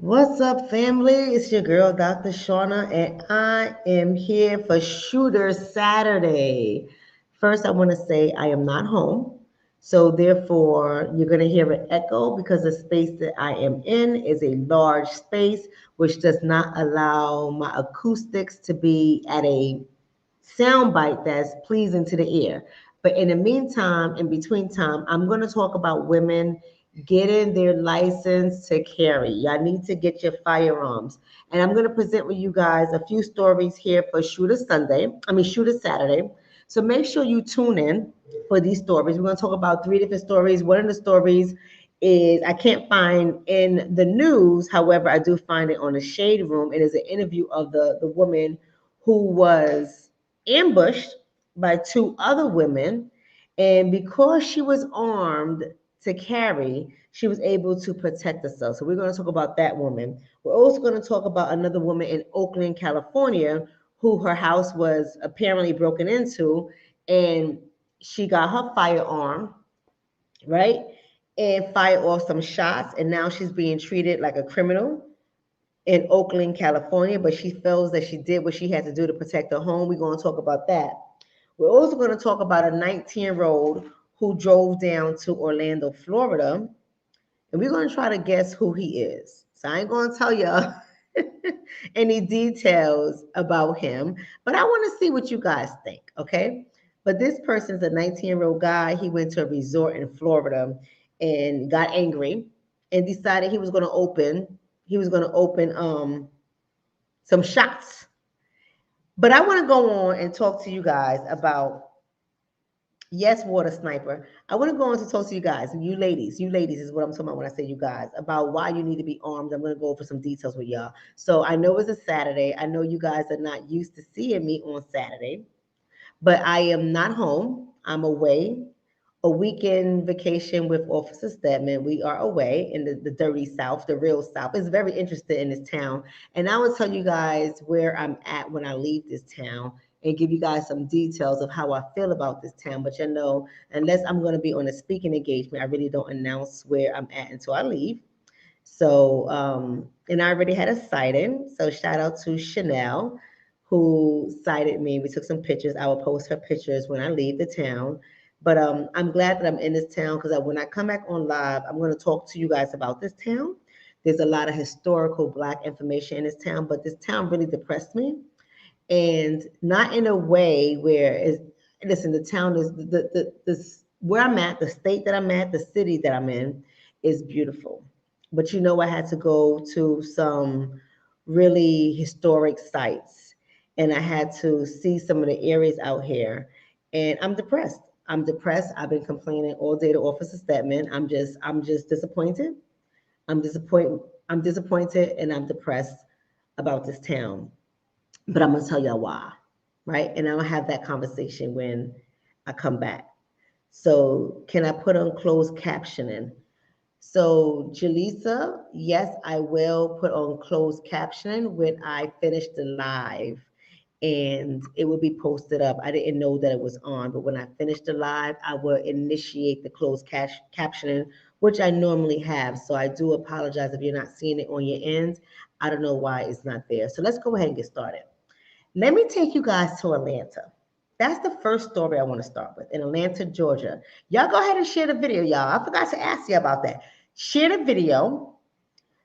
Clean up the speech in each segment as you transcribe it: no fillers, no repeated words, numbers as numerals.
What's up, family? It's your girl, Dr. Shonna, and I am here for Shooter Saturday. First, I want to say I am not home. So, therefore, you're going to hear an echo because the space that I am in is a large space, which does not allow my acoustics to be at a sound bite that's pleasing to the ear. But in the meantime, in between time, I'm going to talk about women getting their license to carry. Y'all need to get your firearms. And I'm going to present with you guys a few stories here for Shooter Saturday. So make sure you tune in for these stories. We're going to talk about three different stories. One of the stories is I can't find in the news. However, I do find it on the Shade Room. It is an interview of the woman who was ambushed by two other women. And because she was armed to carry, she was able to protect herself. So we're going to talk about that woman. We're also going to talk about another woman in Oakland, California, who her house was apparently broken into, and she got her firearm, right? And fired off some shots, and now she's being treated like a criminal in Oakland, California, but she feels that she did what she had to do to protect her home. We're going to talk about that. We're also going to talk about a 19-year-old who drove down to Orlando, Florida, and we're going to try to guess who he is. So I ain't going to tell y'all any details about him, but I want to see what you guys think, okay? But this person's a 19-year-old guy. He went to a resort in Florida and got angry and decided he was going to open some shots. But I want to go on and talk to you guys about, yes, water sniper. I want to go on to talk to you guys, and you ladies is what I'm talking about when I say you guys, about why you need to be armed. I'm going to go over some details with y'all. So I know it's a Saturday. I know you guys are not used to seeing me on Saturday, but I am not home. I'm away. A weekend vacation with Officer Stedman. We are away in the dirty South, the real South. It's very interesting in this town. And I will tell you guys where I'm at when I leave this town and give you guys some details of how I feel about this town. But you know, unless I'm going to be on a speaking engagement, I really don't announce where I'm at until I leave. So, and I already had a sighting. So shout out to Chanel who sighted me. We took some pictures. I will post her pictures when I leave the town. But I'm glad that I'm in this town because when I come back on live, I'm going to talk to you guys about this town. There's a lot of historical Black information in this town, but this town really depressed me, and not in a way where it's, listen, the town is where I'm at, the state that I'm at, the city that I'm in is beautiful. But you know, I had to go to some really historic sites and I had to see some of the areas out here, and I'm depressed. I'm depressed. I've been complaining all day to Officer Stedman. I'm just disappointed. I'm disappointed. I'm disappointed and I'm depressed about this town, but I'm gonna tell y'all why, right? And I'll have that conversation when I come back. So, can I put on closed captioning? So, Jaleesa, yes, I will put on closed captioning when I finish the live and it will be posted up. I didn't know that it was on, but when I finish the live, I will initiate the captioning, which I normally have. So I do apologize if you're not seeing it on your end. I don't know why it's not there. So let's go ahead and get started. Let me take you guys to Atlanta. That's the first story I want to start with in Atlanta, Georgia. Y'all go ahead and share the video, y'all. I forgot to ask you about that. Share the video,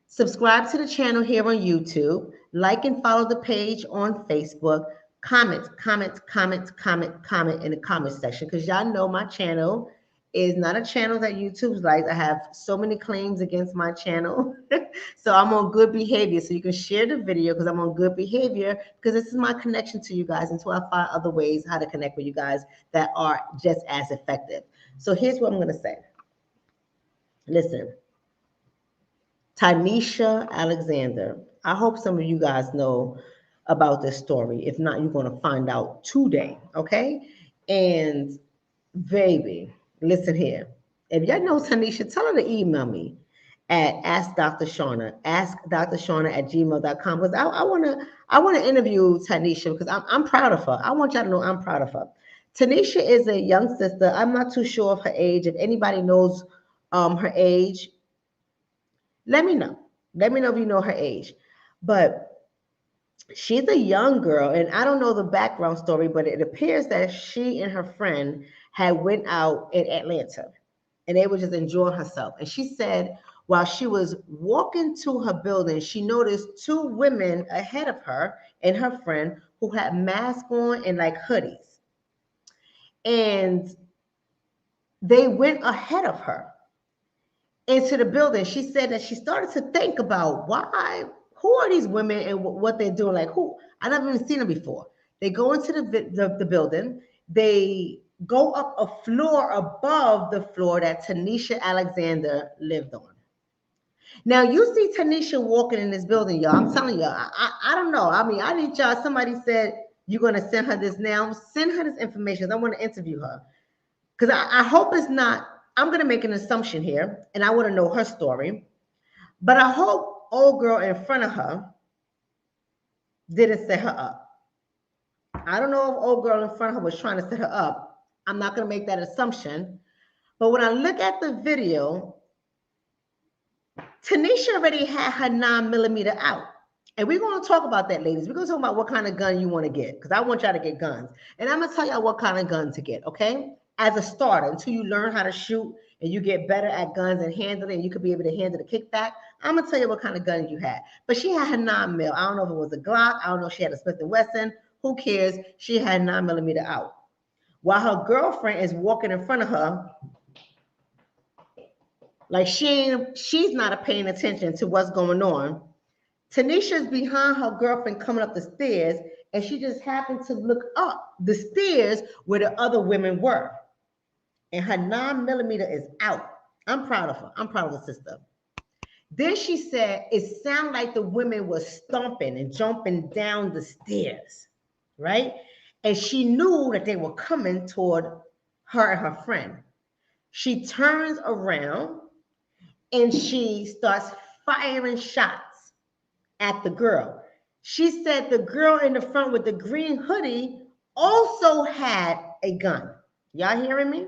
subscribe to the channel here on YouTube, like and follow the page on Facebook, comment in the comment section because y'all know my channel is not a channel that YouTube likes. I have so many claims against my channel. So I'm on good behavior. So you can share the video because I'm on good behavior because this is my connection to you guys until I find other ways how to connect with you guys that are just as effective. So here's what I'm going to say. Listen, Tanisha Alexander. I hope some of you guys know about this story. If not, you're going to find out today, okay? And baby, listen here. If y'all know Tanisha, tell her to email me at askdrshonna at gmail.com because I wanna interview Tanisha because I'm proud of her. I want y'all to know I'm proud of her. Tanisha is a young sister. I'm not too sure of her age. If anybody knows her age, let me know. Let me know if you know her age. But she's a young girl, and I don't know the background story, but it appears that she and her friend had went out in Atlanta, and they were just enjoying herself. And she said while she was walking to her building, she noticed two women ahead of her and her friend who had masks on and like hoodies. And they went ahead of her into the building. She said that she started to think about why, who are these women and what they're doing? Like, who? I never even seen them before. They go into the building. They go up a floor above the floor that Tanisha Alexander lived on. Now you see Tanisha walking in this building, y'all. I'm telling y'all, I don't know. I mean, I need y'all. Somebody said you're gonna send her this now. Send her this information. I want to interview her because I hope it's not. I'm gonna make an assumption here, and I want to know her story. But I hope old girl in front of her didn't set her up. I don't know if old girl in front of her was trying to set her up. I'm not gonna make that assumption. But when I look at the video, Tanisha already had her 9mm out. And we're going to talk about that, ladies. We're going to talk about what kind of gun you want to get, because I want y'all to get guns. And I'm going to tell y'all what kind of gun to get, okay? As a starter, until you learn how to shoot and you get better at guns and handling, and you could be able to handle the kickback, I'm going to tell you what kind of gun you had. But she had her 9mm. I don't know if it was a Glock. I don't know if she had a Smith & Wesson. Who cares? She had 9mm out. While her girlfriend is walking in front of her, like she's not paying attention to what's going on. Tanisha's behind her girlfriend coming up the stairs, and she just happened to look up the stairs where the other women were. And her 9mm is out. I'm proud of her. I'm proud of the sister. Then she said it sounded like the women were stomping and jumping down the stairs, right? And she knew that they were coming toward her and her friend. She turns around and she starts firing shots at the girl. She said the girl in the front with the green hoodie also had a gun. Y'all hearing me?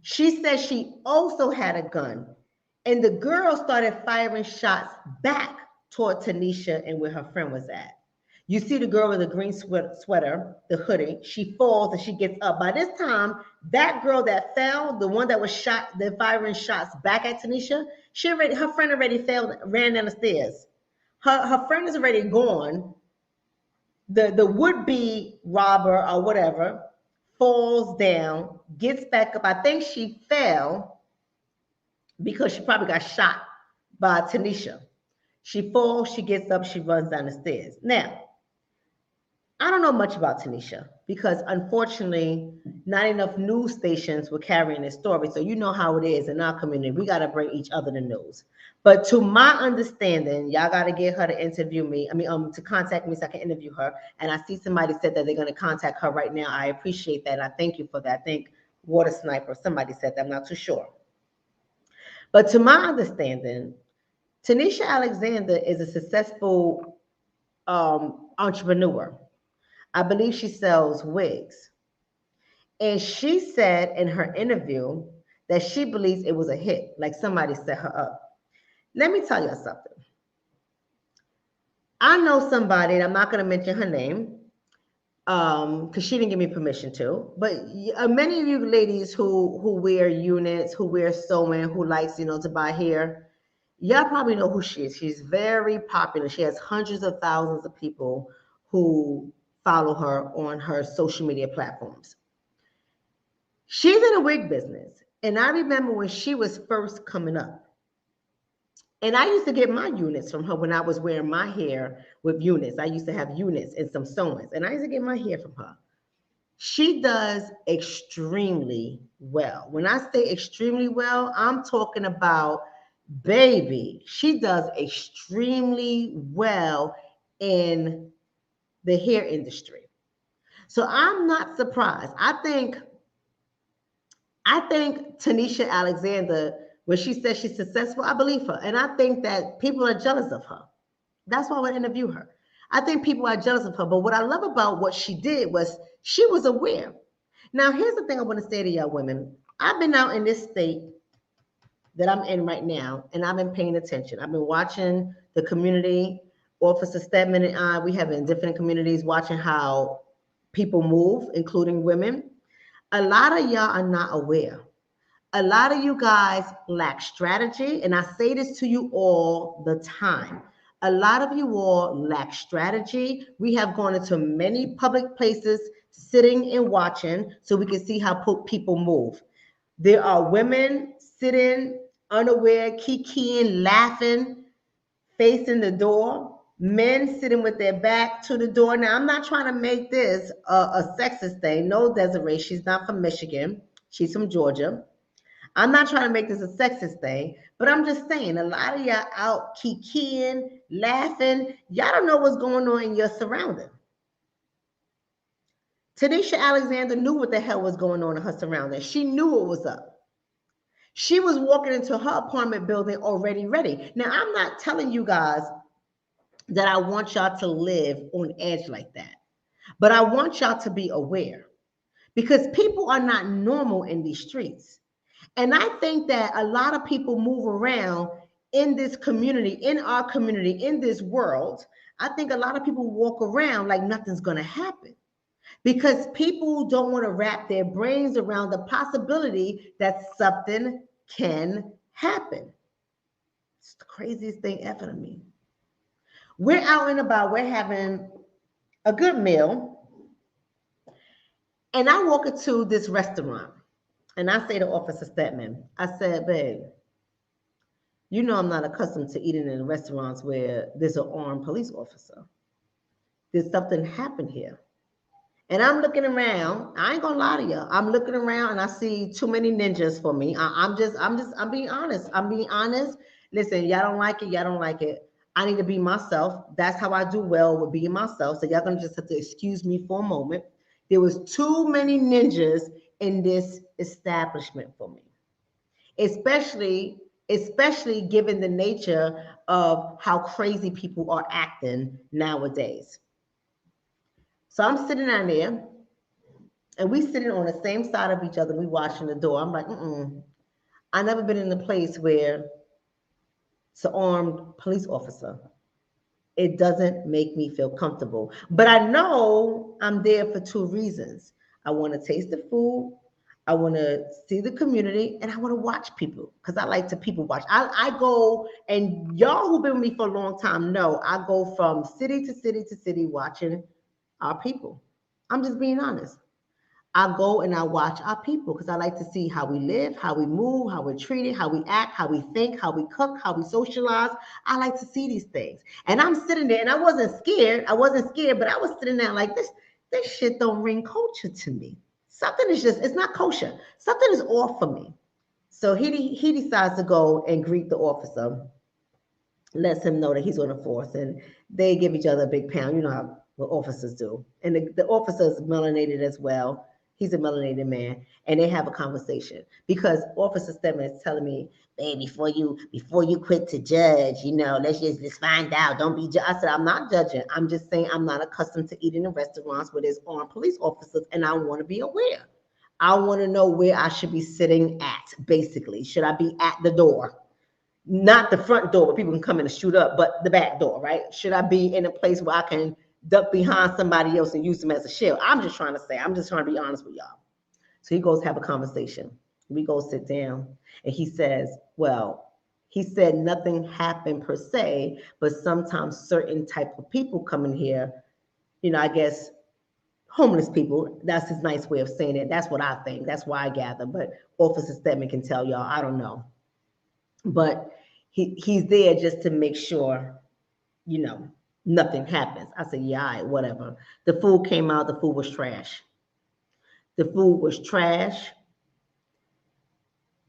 She said she also had a gun. And the girl started firing shots back toward Tanisha and where her friend was at. You see the girl with the green sweater, the hoodie. She falls and she gets up. By this time, that girl that fell, the one that was shot, the firing shots back at Tanisha, her friend already fell, ran down the stairs. Her friend is already gone. The would-be robber or whatever falls down, gets back up. I think she fell because she probably got shot by Tanisha. She falls, she gets up, she runs down the stairs. Now, I don't know much about Tanisha because unfortunately, not enough news stations were carrying this story. So you know how it is in our community. We got to bring each other the news. But to my understanding, y'all got to get her to interview me. To contact me so I can interview her. And I see somebody said that they're going to contact her right now. I appreciate that. I thank you for that. I think Water Sniper, somebody said that. I'm not too sure. But to my understanding, Tanisha Alexander is a successful entrepreneur. I believe she sells wigs. And she said in her interview that she believes it was a hit, like somebody set her up. Let me tell you something. I know somebody, and I'm not going to mention her name, because she didn't give me permission to, but many of you ladies who wear units, who wear sewing, who likes, to buy hair, y'all probably know who she is. She's very popular. She has hundreds of thousands of people who follow her on her social media platforms. She's in a wig business. And I remember when she was first coming up. And I used to get my units from her when I was wearing my hair with units. I used to have units and some sewings. And I used to get my hair from her. She does extremely well. When I say extremely well, I'm talking about, baby, she does extremely well in the hair industry. So I'm not surprised. I think Tanisha Alexander, when she says she's successful, I believe her. And I think that people are jealous of her. That's why I would interview her. I think people are jealous of her. But what I love about what she did was she was aware. Now, here's the thing I want to say to y'all women. I've been out in this state that I'm in right now, and I've been paying attention. I've been watching the community, Officer Stedman and I, we have in different communities watching how people move, including women. A lot of y'all are not aware. A lot of you guys lack strategy, and I say this to you all the time. A lot of you all lack strategy. We have gone into many public places, sitting and watching, so we can see how people move. There are women sitting unaware, kikiing, laughing, facing the door. Men sitting with their back to the door. Now, I'm not trying to make this a sexist thing. No, Desiree, she's not from Michigan. She's from Georgia. I'm not trying to make this a sexist thing, but I'm just saying a lot of y'all out kikiing, laughing. Y'all don't know what's going on in your surrounding. Tanisha Alexander knew what the hell was going on in her surroundings. She knew what was up. She was walking into her apartment building already ready. Now, I'm not telling you guys that I want y'all to live on edge like that, but I want y'all to be aware because people are not normal in these streets. And I think that a lot of people move around in this community, in our community, in this world. I think a lot of people walk around like nothing's going to happen because people don't want to wrap their brains around the possibility that something can happen. It's the craziest thing ever to me. We're out and about, we're having a good meal, and I walk into this restaurant, and I say to Officer Stedman, I said, babe, you know I'm not accustomed to eating in restaurants where there's an armed police officer. There's something happened here. And I'm looking around. I ain't gonna lie to you. I'm looking around and I see too many ninjas for me. I'm being honest. I'm being honest. Listen, y'all don't like it. Y'all don't like it. I need to be myself. That's how I do well with being myself. So y'all gonna just have to excuse me for a moment. There was too many ninjas in this establishment for me, especially given the nature of how crazy people are acting nowadays. So I'm sitting down there, and we sitting on the same side of each other. We watching the door. I'm like, I never been in a place where it's an armed police officer. It doesn't make me feel comfortable. But I know I'm there for two reasons. I want to taste the food. I want to see the community, and I want to watch people because I like to people watch. I go, and y'all who've been with me for a long time know I go from city to city to city watching our people. I'm just being honest. I go and I watch our people because I like to see how we live, how we move, how we're treated, how we act, how we think, how we cook, how we socialize. I like to see these things. And I'm sitting there and I wasn't scared. I wasn't scared, but I was sitting there like this shit don't ring culture to me. Something is just, it's not kosher. Something is off for me. So he decides to go and greet the officer, lets him know that he's on the force, and they give each other a big pound. You know how what officers do. And the officer is melanated as well. He's a melanated man, and they have a conversation because Officer Stedman is telling me, "Babe, before you quit to judge, let's find out. Don't be." I said, "I'm not judging. I'm just saying I'm not accustomed to eating in restaurants where there's armed police officers, and I want to be aware. I want to know where I should be sitting at. Basically, should I be at the door?" Not the front door where people can come in and shoot up, but the back door, right? Should I be in a place where I can duck behind somebody else and use them as a shield? I'm just trying to be honest with y'all. So he goes have a conversation. We go sit down, and he says, well, he said nothing happened per se, but sometimes certain type of people come in here, I guess homeless people. That's his nice way of saying it. That's what I think. That's why I gather. But Officer Stedman can tell y'all, I don't know. But he's there just to make sure, nothing happens. I said, yeah, all right, whatever. The food came out. The food was trash. The food was trash.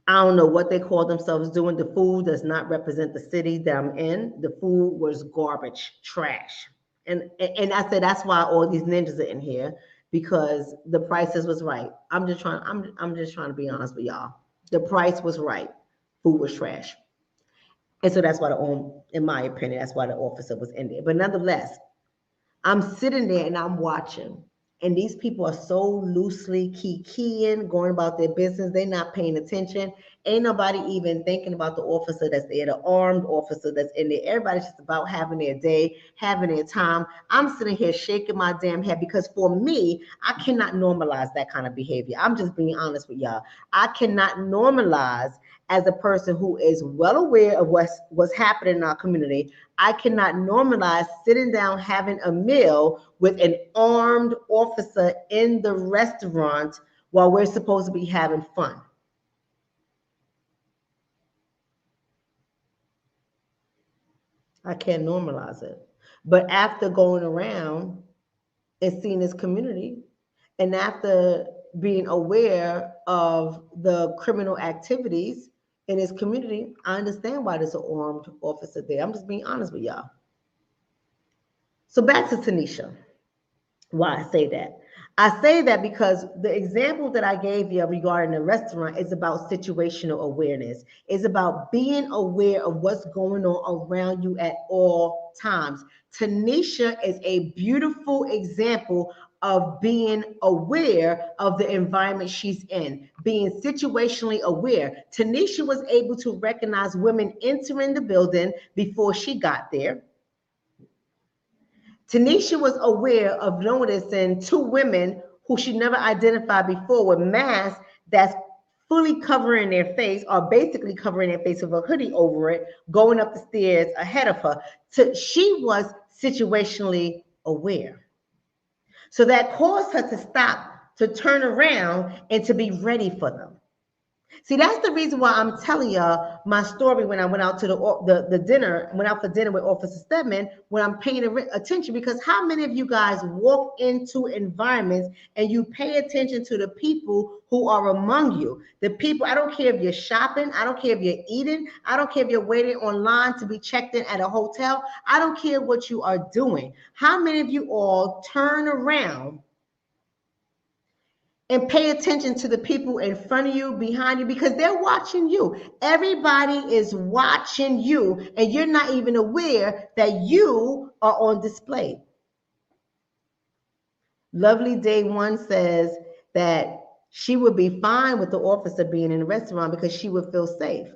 I don't know what they call themselves doing. The food does not represent the city that I'm in. The food was garbage, trash. And I said, that's why all these ninjas are in here, because the prices was right. I'm just trying to be honest with y'all. The price was right. Food was trash. And so that's why in my opinion, that's why the officer was in there. But nonetheless, I'm sitting there and I'm watching. And these people are so loosely keying, going about their business. They're not paying attention. Ain't nobody even thinking about the officer that's there, the armed officer that's in there. Everybody's just about having their day, having their time. I'm sitting here shaking my damn head because for me, I cannot normalize that kind of behavior. I'm just being honest with y'all. I cannot normalize as a person who is well aware of what's happening in our community. I cannot normalize sitting down having a meal with an armed officer in the restaurant while we're supposed to be having fun. I can't normalize it. But after going around and seeing this community, and after being aware of the criminal activities in his community, I understand why there's an armed officer there. I'm just being honest with y'all. So back to Tanisha. Why I say that? I say that because the example that I gave you regarding the restaurant is about situational awareness. It's about being aware of what's going on around you at all times. Tanisha is a beautiful example of being aware of the environment she's in, being situationally aware. Tanisha was able to recognize women entering the building before she got there. Tanisha was aware of noticing two women who she never identified before with masks that's fully covering their face or basically covering their face with a hoodie over it, going up the stairs ahead of her. So she was situationally aware. So that caused her to stop, to turn around, and to be ready for them. See, that's the reason why I'm telling y'all my story when I went out to the dinner, went out for dinner with Officer Stedman, when I'm paying attention, because how many of you guys walk into environments and you pay attention to the people who are among you? The people, I don't care if you're shopping, I don't care if you're eating, I don't care if you're waiting online to be checked in at a hotel, I don't care what you are doing. How many of you all turn around and pay attention to the people in front of you, behind you, because they're watching you. Everybody is watching you, and you're not even aware that you are on display. Lovely Day One says that she would be fine with the officer being in the restaurant because she would feel safe.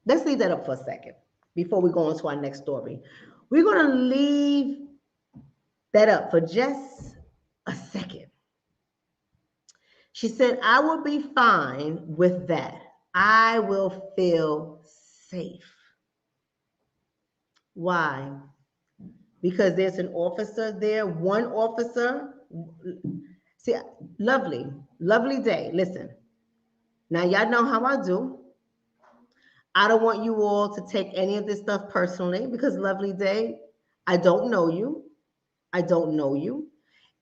Let's leave that up for a second before we go on to our next story. We're going to leave that up for just a second. She said, I will be fine with that. I will feel safe. Why? Because there's an officer there, one officer. See, lovely day. Listen, now y'all know how I do. I don't want you all to take any of this stuff personally because lovely day, I don't know you. I don't know you.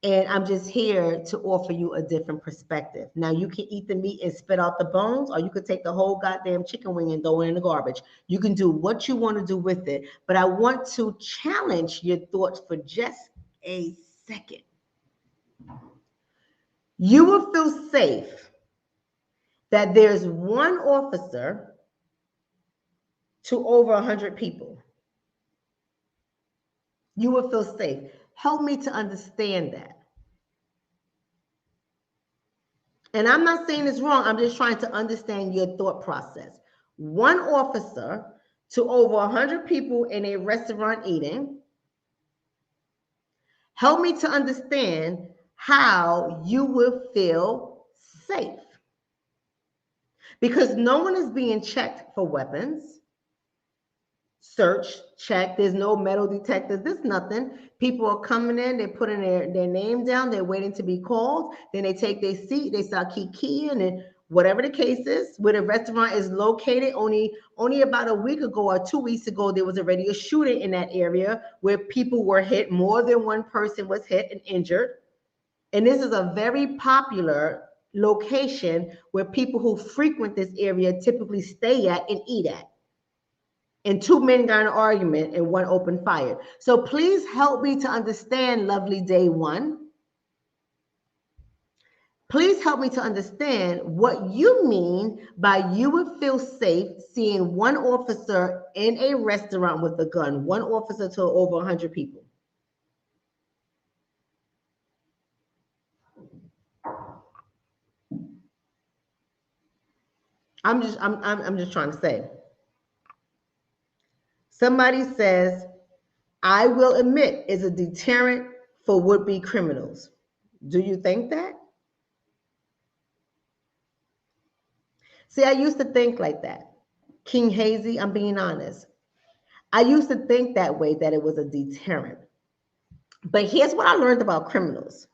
And I'm just here to offer you a different perspective. Now, you can eat the meat and spit out the bones, or you could take the whole goddamn chicken wing and throw it in the garbage. You can do what you want to do with it. But I want to challenge your thoughts for just a second. You will feel safe that there's one officer to over 100 people. You will feel safe. Help me to understand that. And I'm not saying it's wrong. I'm just trying to understand your thought process. One officer to over 100 people in a restaurant eating. Help me to understand how you will feel safe. Because no one is being checked for weapons. Search, check, there's no metal detectors, there's nothing. People are coming in, they're putting their name down, they're waiting to be called, then they take their seat, they start keying, and whatever the case is, where the restaurant is located, only about a week ago or 2 weeks ago, there was already a shooting in that area where people were hit, more than one person was hit and injured. And this is a very popular location where people who frequent this area typically stay at and eat at. And two men got in an argument and one opened fire. So please help me to understand, lovely Day One. Please help me to understand what you mean by you would feel safe seeing one officer in a restaurant with a gun, one officer to over 100 people. I'm just trying to say. Somebody says, I will admit is a deterrent for would-be criminals. Do you think that? See, I used to think like that. King Hazy, I'm being honest. I used to think that way, that it was a deterrent. But here's what I learned about criminals.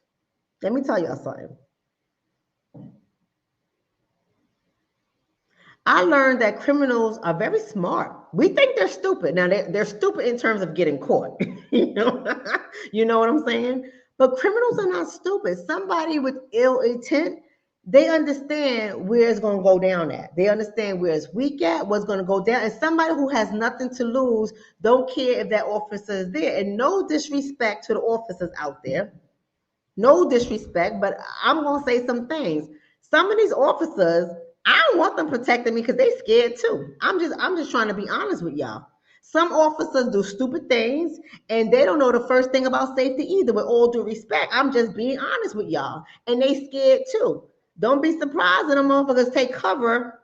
Let me tell y'all something. I learned that criminals are very smart. We think they're stupid. Now, they're stupid in terms of getting caught. you know, you know what I'm saying? But criminals are not stupid. Somebody with ill intent, they understand where it's going to go down at. They understand where it's weak at, what's going to go down. And somebody who has nothing to lose don't care if that officer is there. And no disrespect to the officers out there. No disrespect, but I'm going to say some things. Some of these officers, I don't want them protecting me because they scared too. I'm just trying to be honest with y'all. Some officers do stupid things and they don't know the first thing about safety either, with all due respect. I'm just being honest with y'all. And they scared too. Don't be surprised when them motherfuckers take cover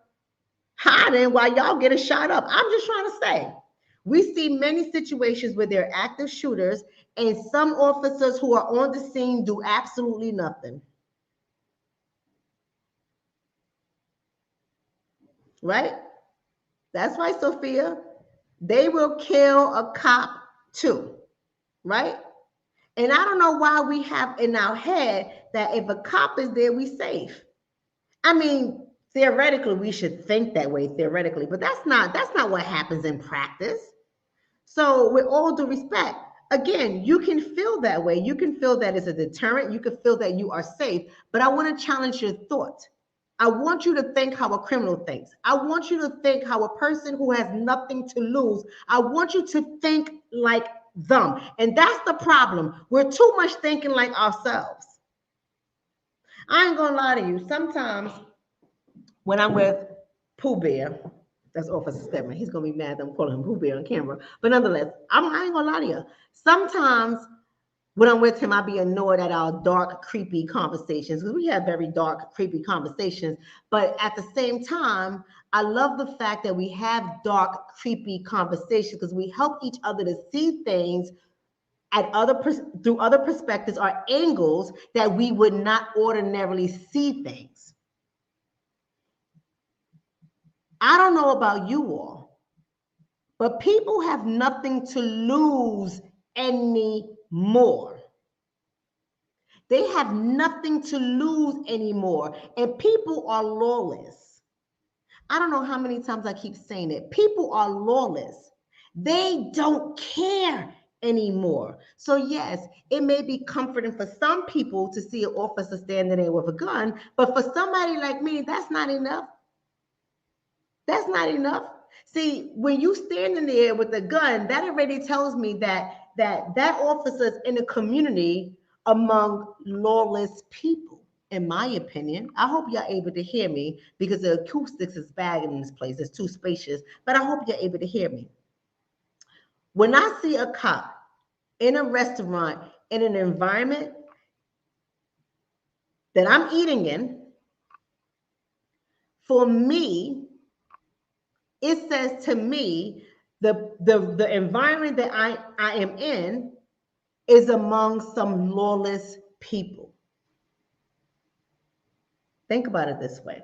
hiding while y'all getting shot up. I'm just trying to say. We see many situations where they're active shooters and some officers who are on the scene do absolutely nothing. Right? That's right, Sophia. They will kill a cop too. Right? And I don't know why we have in our head that if a cop is there, we safe. I mean, theoretically, we should think that way, theoretically, but that's not what happens in practice. So, with all due respect, again, you can feel that way. You can feel that it's a deterrent. You can feel that you are safe. But I want to challenge your thought. I want you to think how a criminal thinks. I want you to think how a person who has nothing to lose. I want you to think like them. And that's the problem. We're too much thinking like ourselves. I ain't gonna lie to you. Sometimes when I'm with Pooh Bear, that's Officer Stedman. He's gonna be mad that I'm calling him Pooh Bear on camera. But nonetheless, I ain't gonna lie to you. Sometimes when I'm with him, I be annoyed at our dark, creepy conversations, because we have very dark, creepy conversations. But at the same time, I love the fact that we have dark, creepy conversations because we help each other to see things at through other perspectives or angles that we would not ordinarily see things. I don't know about you all, but people have nothing to lose anymore. They have nothing to lose anymore, and people are lawless. I don't know how many times I keep saying it. People are lawless. They don't care anymore. So yes, it may be comforting for some people to see an officer standing there with a gun, but for somebody like me, that's not enough. That's not enough. See, when you standing there with a gun, that already tells me that officer's in a community among lawless people, in my opinion. I hope you're able to hear me because the acoustics is bad in this place. It's too spacious, but I hope you're able to hear me. When I see a cop in a restaurant in an environment that I'm eating in, for me, it says to me, the environment that I am in is among some lawless people. Think about it this way.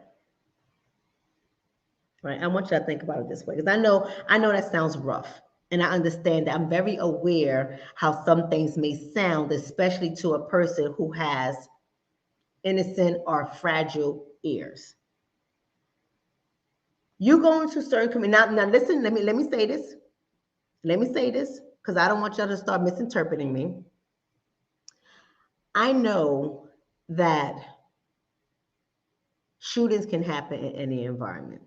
Right? I want you to think about it this way, because I know that sounds rough. And I understand that. I'm very aware how some things may sound, especially to a person who has innocent or fragile ears. You go into certain community. Now listen, let me say this. Let me say this, because I don't want y'all to start misinterpreting me. I know that shootings can happen in any environment.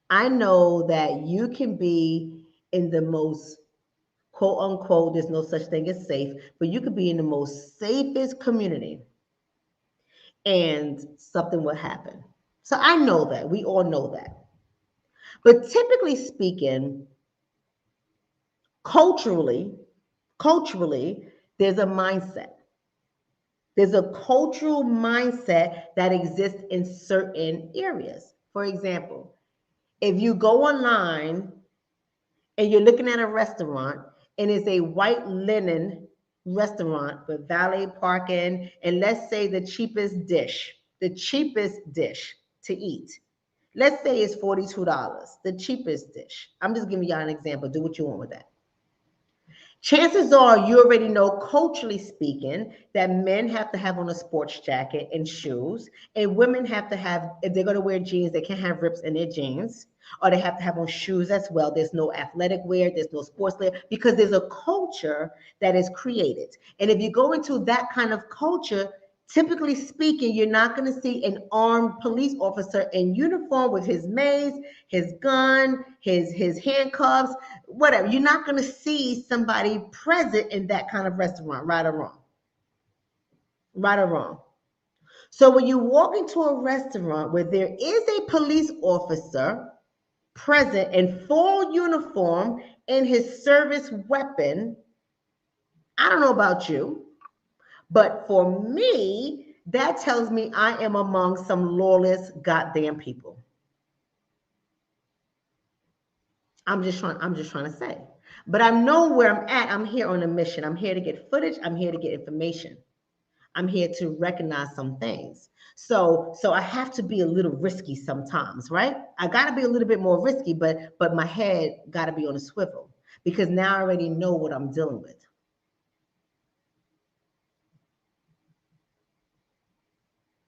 I know that you can be in the most quote unquote, there's no such thing as safe, but you could be in the most safest community and something will happen. So I know that. We all know that. But typically speaking, culturally, there's a mindset. There's a cultural mindset that exists in certain areas. For example, if you go online and you're looking at a restaurant and it's a white linen restaurant with valet parking, and let's say the cheapest dish to eat, let's say it's $42, the cheapest dish. I'm just giving y'all an example. Do what you want with that. Chances are you already know, culturally speaking, that men have to have on a sports jacket and shoes, and women have to have, if they're going to wear jeans, they can't have rips in their jeans, or they have to have on shoes as well. There's no athletic wear, there's no sports wear, because there's a culture that is created. And if you go into that kind of culture, typically speaking, you're not going to see an armed police officer in uniform with his mace, his gun, his handcuffs, whatever. You're not going to see somebody present in that kind of restaurant, right or wrong. Right or wrong. So when you walk into a restaurant where there is a police officer present in full uniform in his service weapon, I don't know about you, but for me, that tells me I am among some lawless goddamn people. I'm just trying to say. But I know where I'm at. I'm here on a mission. I'm here to get footage. I'm here to get information. I'm here to recognize some things. So I have to be a little risky sometimes, right? I got to be a little bit more risky, but my head got to be on a swivel, because now I already know what I'm dealing with.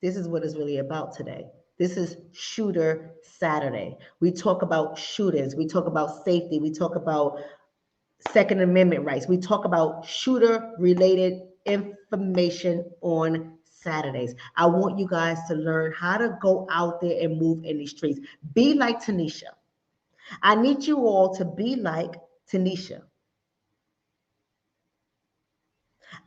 This is what it's really about today. This is Shooter Saturday. We talk about shooters. We talk about safety. We talk about Second Amendment rights. We talk about shooter-related information on Saturdays. I want you guys to learn how to go out there and move in these streets. Be like Tanisha. I need you all to be like Tanisha.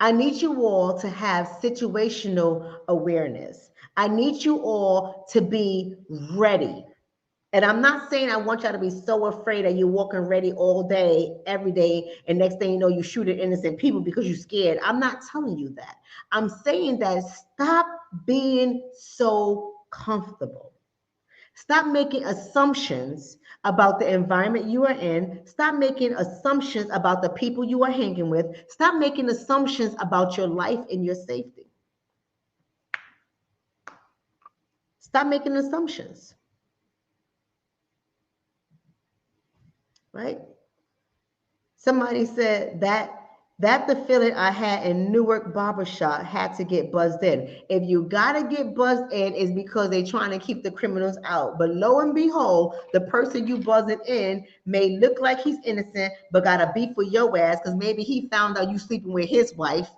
I need you all to have situational awareness. I need you all to be ready. And I'm not saying I want y'all to be so afraid that you're walking ready all day, every day, and next thing you know, you shoot at innocent people because you're scared. I'm not telling you that. I'm saying that stop being so comfortable. Stop making assumptions about the environment you are in. Stop making assumptions about the people you are hanging with. Stop making assumptions about your life and your safety. Stop making assumptions. Right? Somebody said that the feeling I had in Newark barbershop had to get buzzed in. If you gotta get buzzed in, it's because they're trying to keep the criminals out. But lo and behold, the person you buzzing in may look like he's innocent, but got a beef with your ass because maybe he found out you sleeping with his wife.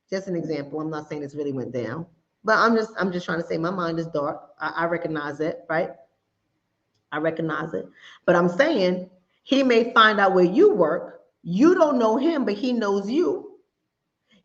Just an example. I'm not saying this really went down, but I'm just trying to say my mind is dark. I recognize it, right? I recognize it. But I'm saying he may find out where you work. You don't know him, but he knows you.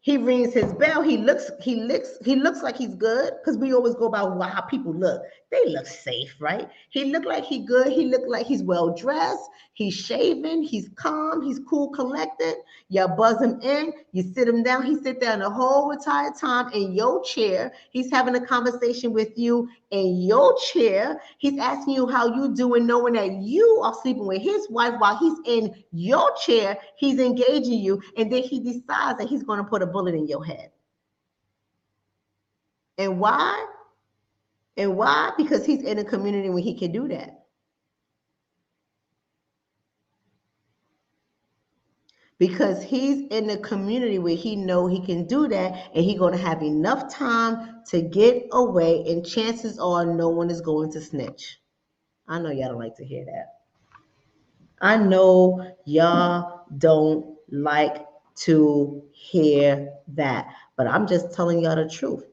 He rings his bell. He looks like he's good, because we always go by how people look. They look safe, right? He looked like he good. He looked like he's well dressed. He's shaven. He's calm. He's cool, collected. You buzz him in. You sit him down. He sit down the whole entire time in your chair. He's having a conversation with you in your chair. He's asking you how you doing, knowing that you are sleeping with his wife while he's in your chair. He's engaging you, and then he decides that he's going to put a bullet in your head. And why? And why? Because he's in a community where he can do that. Because he's in a community where he know he can do that, and he's going to have enough time to get away, and chances are no one is going to snitch. I know y'all don't like to hear that. I know y'all don't like to hear that, but I'm just telling y'all the truth.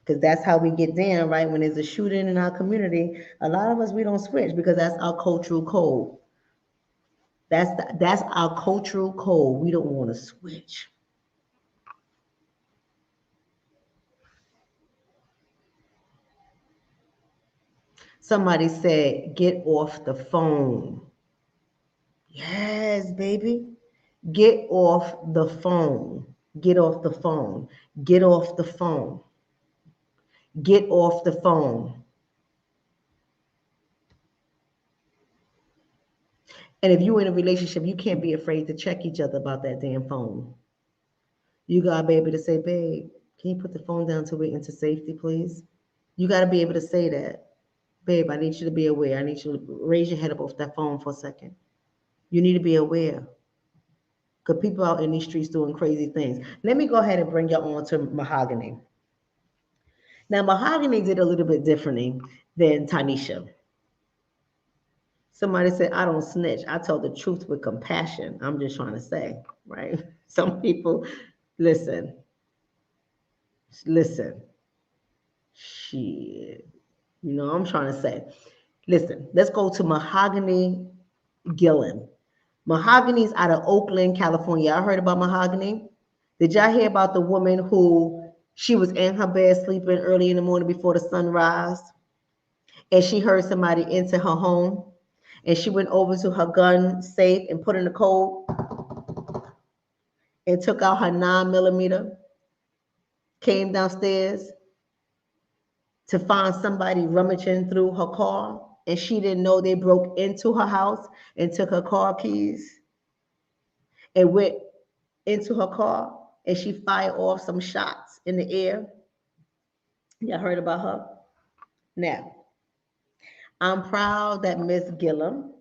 Because that's how we get down, right? When there's a shooting in our community, a lot of us, we don't switch because that's our cultural code. That's our cultural code. We don't want to switch. Somebody said, get off the phone. Yes, baby. Get off the phone. Get off the phone. Get off the phone. Get off the phone. And if you're in a relationship, you can't be afraid to check each other about that damn phone. You gotta be able to say, babe, can you put the phone down till we're into safety, please? You gotta be able to say that. Babe, I need you to be aware. I need you to raise your head up off that phone for a second. You need to be aware. Because people out in these streets doing crazy things. Let me go ahead and bring you on to Mahogany. Now, Mahogany did a little bit differently than Tanisha. Somebody said, I don't snitch. I tell the truth with compassion. I'm just trying to say, right? Some people, listen, listen. Shit. You know what I'm trying to say? Listen, let's go to Mahogany Gillum. Mahogany's out of Oakland, California. Y'all heard about Mahogany? Did y'all hear about the woman who she was in her bed sleeping early in the morning before the sun rise, and she heard somebody enter her home, and she went over to her gun safe and put in the code and took out her 9mm, came downstairs to find somebody rummaging through her car, and she didn't know they broke into her house and took her car keys and went into her car, and she fired off some shots in the air. Y'all heard about her? Now, I'm proud that Miss Gillum,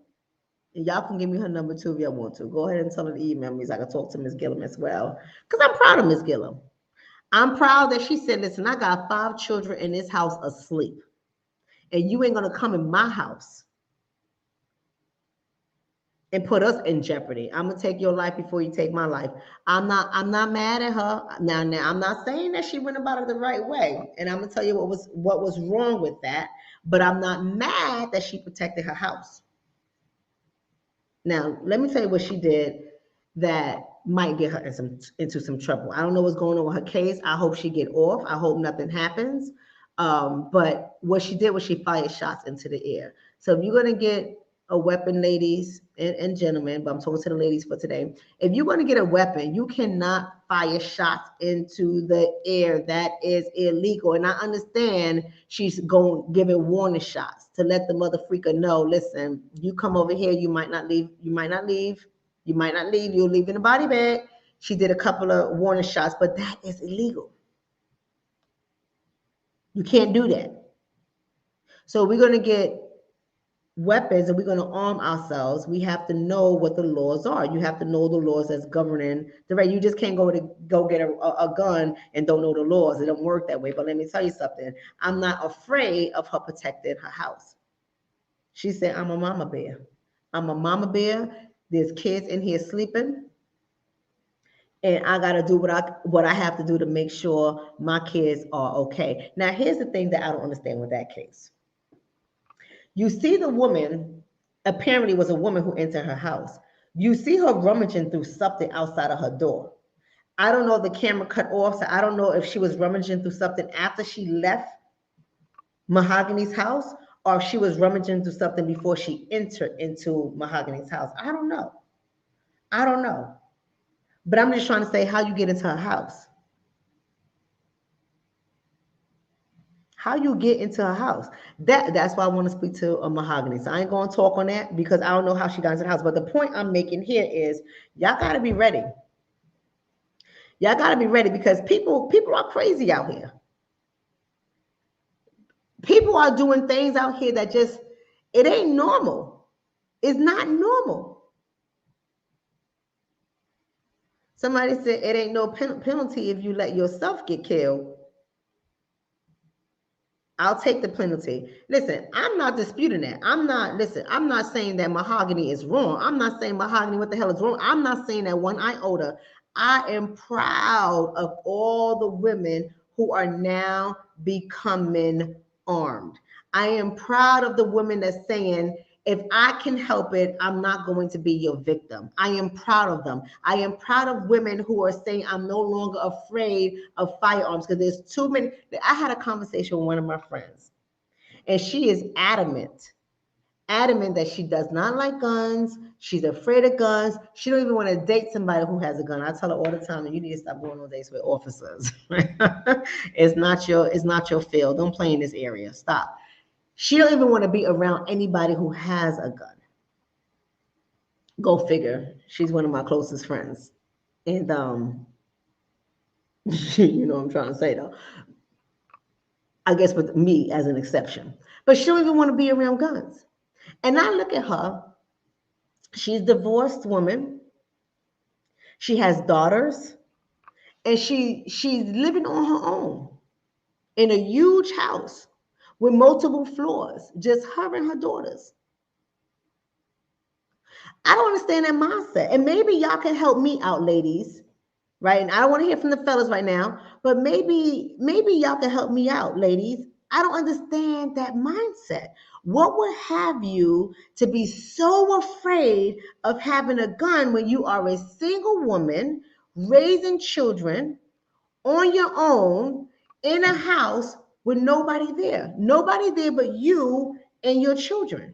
and y'all can give me her number too if y'all want to. Go ahead and tell her to email me so I can talk to Miss Gillum as well. Because I'm proud of Miss Gillum. I'm proud that she said, listen, I got 5 children in this house asleep, and you ain't going to come in my house and put us in jeopardy. I'm gonna take your life before you take my life. I'm not mad at her. Now I'm not saying that she went about it the right way. And I'm gonna tell you what was wrong with that. But I'm not mad that she protected her house. Now, let me tell you what she did that might get her into some trouble. I don't know what's going on with her case. I hope she get off. I hope nothing happens. But what she did was she fired shots into the air. So if you're going to get a weapon, ladies and gentlemen, but I'm talking to the ladies for today. If you're going to get a weapon, you cannot fire shots into the air. That is illegal. And I understand she's going giving warning shots to let the mother freaker know, listen, you come over here, you might not leave, you might not leave, you might not leave, you'll leave in a body bag. She did a couple of warning shots, but that is illegal. You can't do that. So we're going to get weapons and we're going to arm ourselves. We have to know what the laws are. You have to know the laws that's governing the right. You just can't go get a gun and don't know the laws. It don't work that way. But let me tell you something. I'm not afraid of her protecting her house. She said, I'm a mama bear. I'm a mama bear. There's kids in here sleeping. And I got to do what I have to do to make sure my kids are okay. Now, here's the thing that I don't understand with that case. You see the woman, apparently was a woman who entered her house. You see her rummaging through something outside of her door. I don't know if the camera cut off, so I don't know if she was rummaging through something after she left Mahogany's house or if she was rummaging through something before she entered into Mahogany's house. I don't know. I don't know. But I'm just trying to say how you get into her house. How you get into her house. That's why I want to speak to a Mahogany. So I ain't going to talk on that because I don't know how she got into the house. But the point I'm making here is y'all got to be ready. Y'all got to be ready because people are crazy out here. People are doing things out here that just, it ain't normal. It's not normal. Somebody said it ain't no penalty if you let yourself get killed. I'll take the penalty. Listen, I'm not disputing that. I'm not saying that Mahogany is wrong. I'm not saying Mahogany, what the hell is wrong? I'm not saying that one iota. I am proud of all the women who are now becoming armed. I am proud of the women that's saying, if I can help it, I'm not going to be your victim. I am proud of them. I am proud of women who are saying, I'm no longer afraid of firearms because there's too many. I had a conversation with one of my friends, and she is adamant that she does not like guns. She's afraid of guns. She don't even want to date somebody who has a gun. I tell her all the time, you need to stop going on dates with officers. It's not your field. Don't play in this area. Stop. She don't even want to be around anybody who has a gun. Go figure. She's one of my closest friends. And you know what I'm trying to say though. I guess with me as an exception. But she don't even want to be around guns. And I look at her, she's a divorced woman, she has daughters, and she's living on her own in a huge house with multiple floors, just her and her daughters. I don't understand that mindset. And maybe y'all can help me out, ladies, right? And I don't want to hear from the fellas right now, but maybe y'all can help me out, ladies. I don't understand that mindset. What would have you to be so afraid of having a gun when you are a single woman raising children on your own in a house with nobody there? Nobody there but you and your children.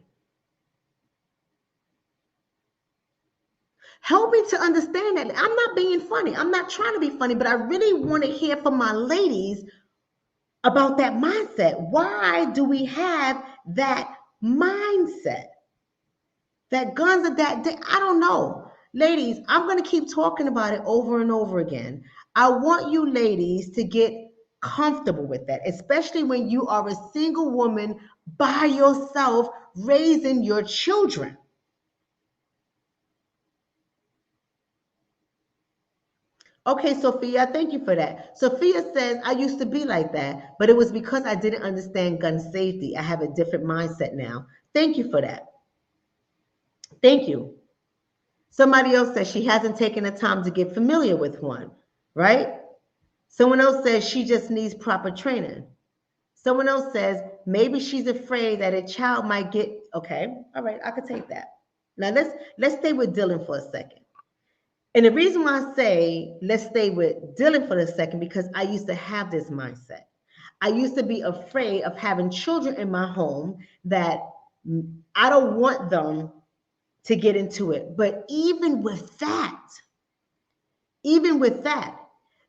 Help me to understand that. I'm not being funny. I'm not trying to be funny, but I really want to hear from my ladies about that mindset. Why do we have that mindset? That guns are that, I don't know. Ladies, I'm going to keep talking about it over and over again. I want you ladies to get comfortable with that, especially when you are a single woman by yourself raising your children. Okay, Sophia, thank you for that. Sophia says, I used to be like that, but it was because I didn't understand gun safety. I have a different mindset now. Thank you for that. Thank you. Somebody else says she hasn't taken the time to get familiar with one, right? Someone else says she just needs proper training. Someone else says maybe she's afraid that a child might get, okay, all right, I could take that. Now let's stay with Dylan for a second. And the reason why I say let's stay with Dylan for a second, because I used to have this mindset. I used to be afraid of having children in my home that I don't want them to get into it. But even with that,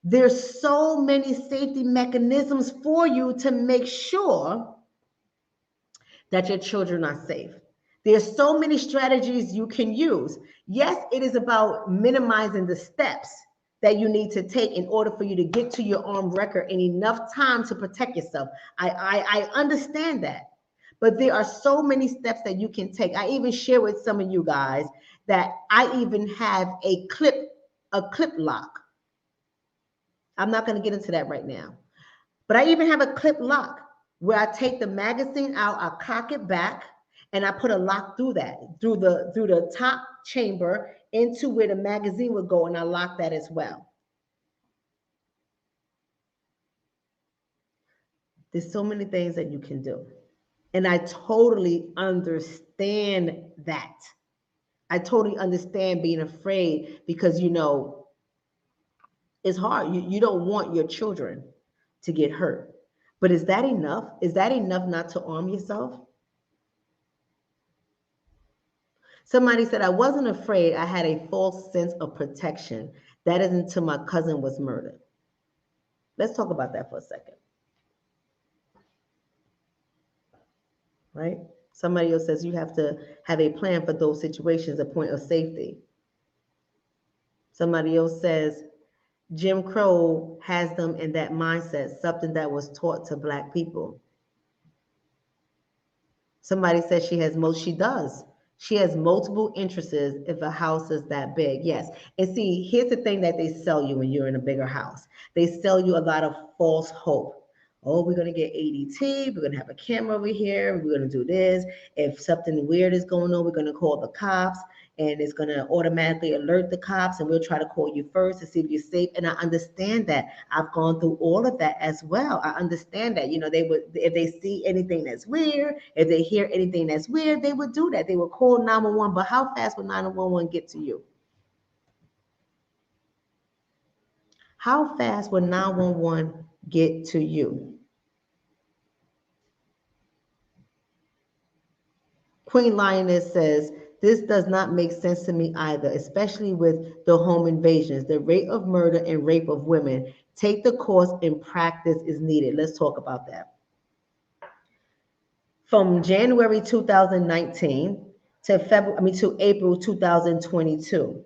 there's so many safety mechanisms for you to make sure that your children are safe. There's so many strategies you can use. Yes, it is about minimizing the steps that you need to take in order for you to get to your armed record in enough time to protect yourself. I understand that. But there are so many steps that you can take. I even share with some of you guys that I even have a clip lock. I'm not going to get into that right now. But I even have a clip lock where I take the magazine out, I cock it back, and I put a lock through that, through the top chamber into where the magazine would go, and I lock that as well. There's so many things that you can do. And I totally understand that. I totally understand being afraid because, it's hard. You don't want your children to get hurt. But is that enough? Is that enough not to arm yourself? Somebody said, I wasn't afraid. I had a false sense of protection. That is until my cousin was murdered. Let's talk about that for a second. Right? Somebody else says you have to have a plan for those situations, a point of safety. Somebody else says Jim Crow has them in that mindset, something that was taught to Black people. Somebody says she does. She has multiple interests if a house is that big. Yes. And see, here's the thing that they sell you when you're in a bigger house. They sell you a lot of false hope. Oh, we're going to get ADT. We're going to have a camera over here. We're going to do this. If something weird is going on, we're going to call the cops, and it's going to automatically alert the cops, and we'll try to call you first to see if you're safe. And I understand that. I've gone through all of that as well. I understand that. They would, if they see anything that's weird, if they hear anything that's weird, they would do that. They would call 911. But how fast would 911 get to you? How fast would 911 get to you? Queen Lioness says, this does not make sense to me either, especially with the home invasions. The rate of murder and rape of women. Take the course and practice is needed. Let's talk about that. From January 2019 to April 2022.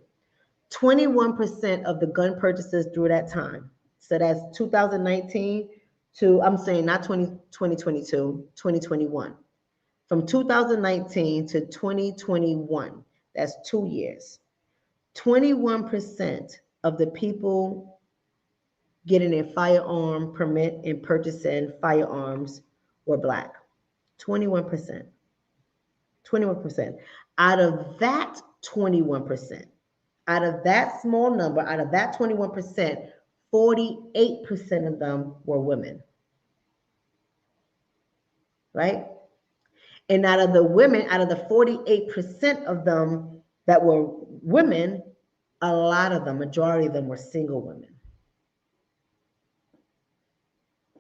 21% of the gun purchases through that time. So that's 2019 to, I'm saying not 2022, 2021. From 2019 to 2021, that's 2 years. 21% of the people getting a firearm permit and purchasing firearms were Black. 21%. 21%. Out of that 21%, out of that small number, out of that 21%, 48% of them were women, right? And out of the women, out of the 48% of them that were women, a lot of them, majority of them were single women.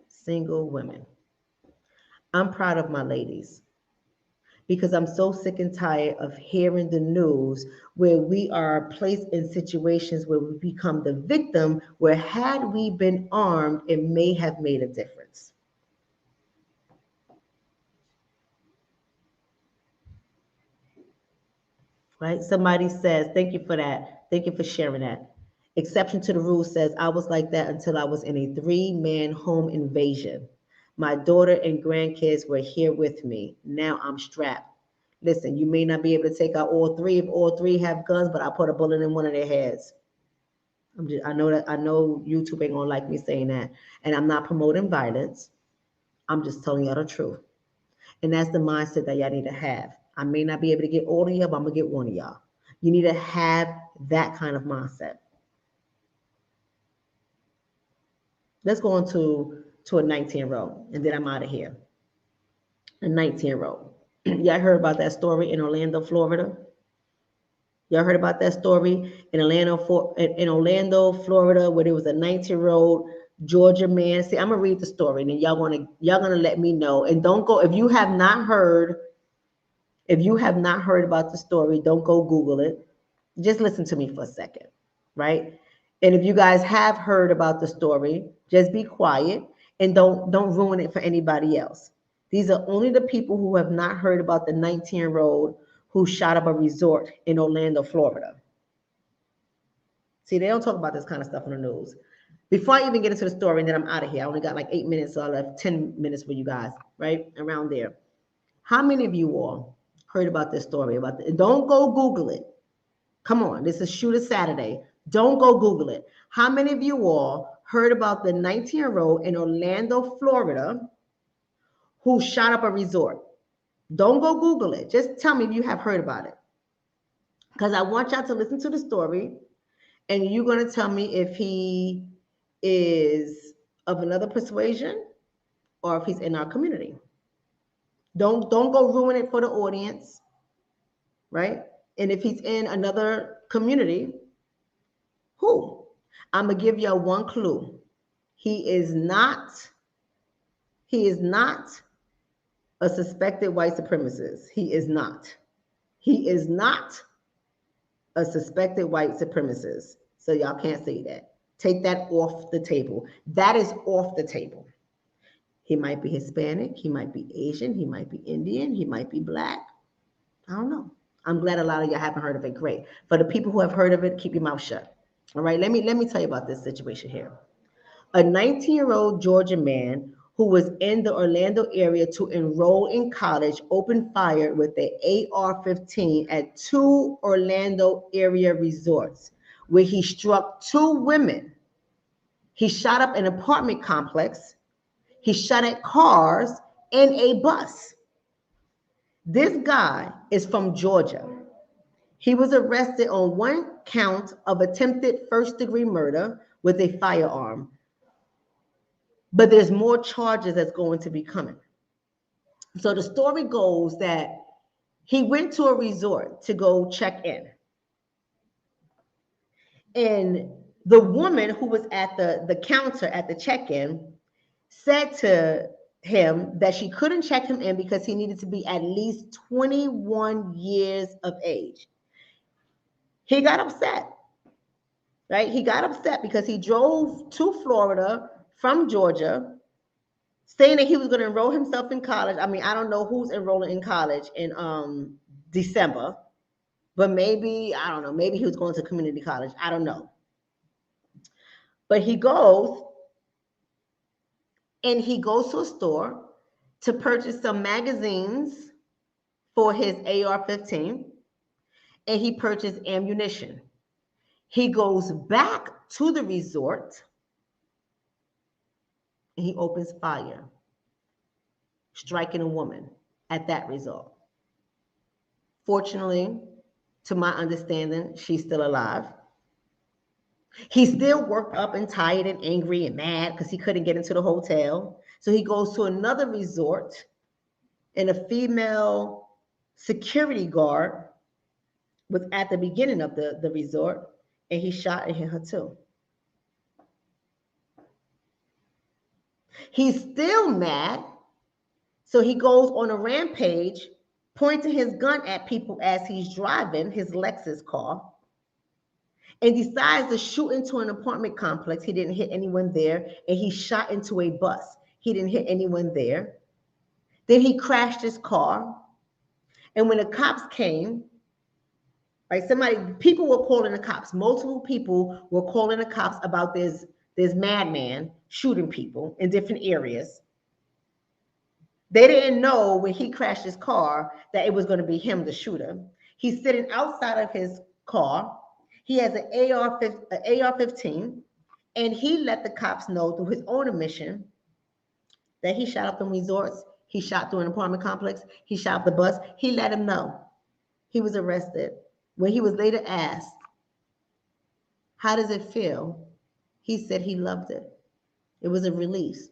Single women. I'm proud of my ladies because I'm so sick and tired of hearing the news where we are placed in situations where we become the victim, where had we been armed, it may have made a difference. Right? Somebody says, thank you for that. Thank you for sharing that. Exception to the rule says, I was like that until I was in a 3-man home invasion. My daughter and grandkids were here with me. Now I'm strapped. Listen, you may not be able to take out all three if all three have guns, but I put a bullet in one of their heads. I know YouTube ain't gonna like me saying that. And I'm not promoting violence. I'm just telling y'all the truth. And that's the mindset that y'all need to have. I may not be able to get all of y'all, but I'm gonna get one of y'all. You need to have that kind of mindset. Let's go on to a 19-year-old, and then I'm out of here. A 19-year-old. Y'all heard about that story in Orlando, Florida? Y'all heard about that story in Orlando, Florida, where there was a 19-year-old Georgia man. See, I'm gonna read the story, and then y'all gonna let me know. And don't go if you have not heard about the story. Don't go Google it. Just listen to me for a second, right? And if you guys have heard about the story, just be quiet and don't ruin it for anybody else. These are only the people who have not heard about the 19-year-old who shot up a resort in Orlando, Florida. See, they don't talk about this kind of stuff on the news. Before I even get into the story, and then I'm out of here. I only got like 8 minutes, so I left 10 minutes for you guys, right? Around there. How many of you all heard about this story? Don't go Google it. Come on, this is Shooter Saturday. Don't go Google it. How many of you all heard about the 19-year-old in Orlando, Florida, who shot up a resort? Don't go Google it. Just tell me if you have heard about it. Because I want y'all to listen to the story, and you're going to tell me if he is of another persuasion or if he's in our community. Don't go ruin it for the audience, right? And if he's in another community, who? I'm going to give y'all one clue. He is not a suspected white supremacist. He is not. He is not a suspected white supremacist. So y'all can't say that. Take that off the table. That is off the table. He might be Hispanic. He might be Asian. He might be Indian. He might be Black. I don't know. I'm glad a lot of y'all haven't heard of it. Great. For the people who have heard of it, keep your mouth shut. All right. Let me tell you about this situation here. A 19-year-old Georgia man who was in the Orlando area to enroll in college opened fire with an AR-15 at 2 Orlando area resorts, where he struck 2 women. He shot up an apartment complex. He shot at cars and a bus. This guy is from Georgia. He was arrested on 1 count of attempted first-degree murder with a firearm. But there's more charges that's going to be coming. So the story goes that he went to a resort to go check in. And the woman who was at the counter at the check-in said to him that she couldn't check him in because he needed to be at least 21 years of age. He got upset, right? He got upset because he drove to Florida from Georgia, saying that he was going to enroll himself in college. I mean, I don't know who's enrolling in college in December, but maybe, I don't know, maybe he was going to community college. I don't know. But he goes to a store to purchase some magazines for his AR-15, and he purchased ammunition. He goes back to the resort and he opens fire, striking a woman at that resort. Fortunately, to my understanding, she's still alive. He's still worked up and tired and angry and mad because he couldn't get into the hotel. So he goes to another resort, and a female security guard was at the beginning of the resort, and he shot and hit her too. He's still mad, so he goes on a rampage, pointing his gun at people as he's driving his Lexus car, and decides to shoot into an apartment complex. He didn't hit anyone there, and he shot into a bus. He didn't hit anyone there. Then he crashed his car, and when the cops came, right, people were calling the cops. Multiple people were calling the cops about this madman shooting people in different areas. They didn't know when he crashed his car that it was going to be him, the shooter. He's sitting outside of his car. He has an AR-15, and he let the cops know through his own admission that he shot up the resorts. He shot through an apartment complex. He shot up the bus. He let him know. He was arrested. When he was later asked, how does it feel? He said he loved it. It was a release.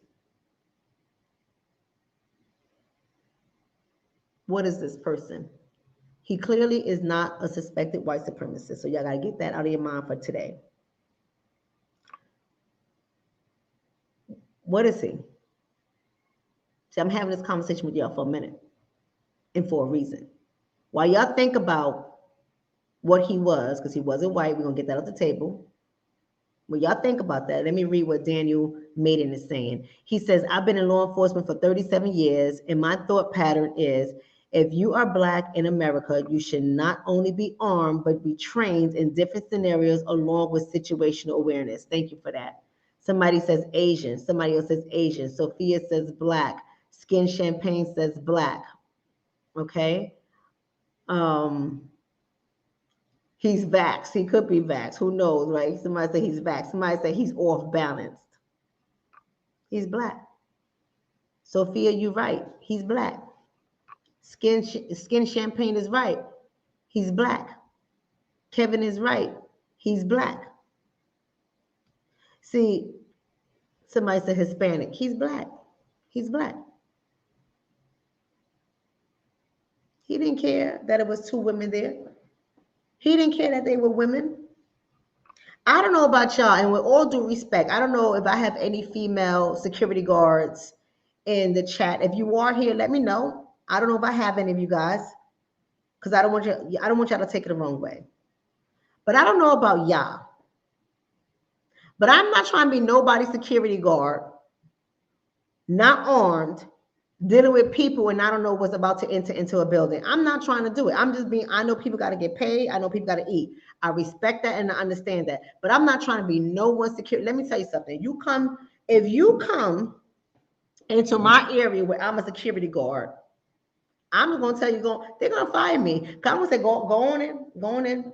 What is this person? He clearly is not a suspected white supremacist. So y'all got to get that out of your mind for today. What is he? See, I'm having this conversation with y'all for a minute and for a reason. While y'all think about what he was, because he wasn't white, we're going to get that off the table. When y'all think about that, let me read what Daniel Maiden is saying. He says, I've been in law enforcement for 37 years, and my thought pattern is, if you are Black in America, you should not only be armed, but be trained in different scenarios along with situational awareness. Thank you for that. Somebody says Asian. Somebody else says Asian. Sophia says Black. Skin Champagne says Black. Okay. He's vaxxed. He could be vaxxed. Who knows, right? Somebody say he's vaxxed. Somebody say he's off balanced. He's Black. Sophia, you're right. He's Black. Skin Champagne is right. He's Black. Kevin is right. He's Black. See, somebody said Hispanic. He's Black. He's Black. He didn't care that it was two women there. He didn't care that they were women. I don't know about y'all, and with all due respect, I don't know if I have any female security guards in the chat. If you are here, let me know. I don't know if I have any of you guys, because I don't want y'all to take it the wrong way. But I don't know about y'all. But I'm not trying to be nobody's security guard, not armed, dealing with people, and I don't know what's about to enter into a building. I'm not trying to do it. I know people got to get paid. I know people got to eat. I respect that and I understand that. But I'm not trying to be no one's security. Let me tell you something. If you come into my area where I'm a security guard, I'm just gonna tell you, they're gonna fire me. I'm gonna say, go on in.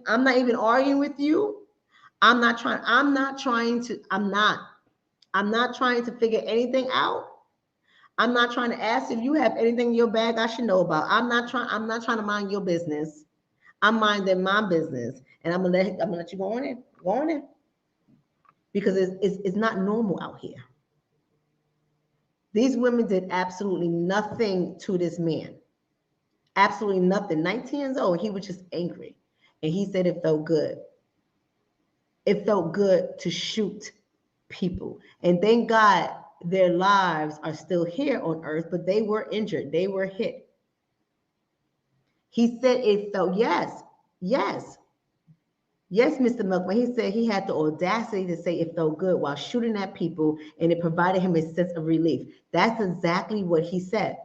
I'm not even arguing with you. I'm not trying to figure anything out. I'm not trying to ask if you have anything in your bag I should know about. I'm not trying to mind your business. I'm minding my business, and I'm gonna let you go on in, because it's not normal out here. These women did absolutely nothing to this man. Absolutely nothing. 19 years old, he was just angry. And he said it felt good. It felt good to shoot people. And thank God their lives are still here on earth, but they were injured. They were hit. He said it felt, yes, Mr. Milkman. He said he had the audacity to say it felt good while shooting at people, and it provided him a sense of relief. That's exactly what he said.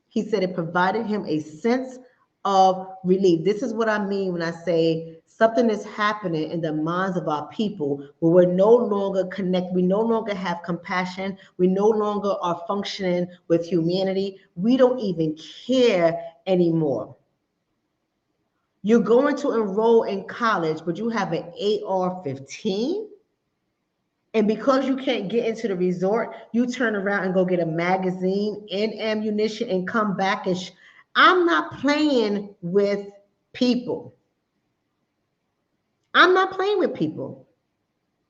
He said it provided him a sense of relief. This is what I mean when I say something is happening in the minds of our people where we're no longer connected. We no longer have compassion. We no longer are functioning with humanity. We don't even care anymore. You're going to enroll in college, but you have an AR-15? And because you can't get into the resort, you turn around and go get a magazine and ammunition and come back and I'm not playing with people. I'm not playing with people.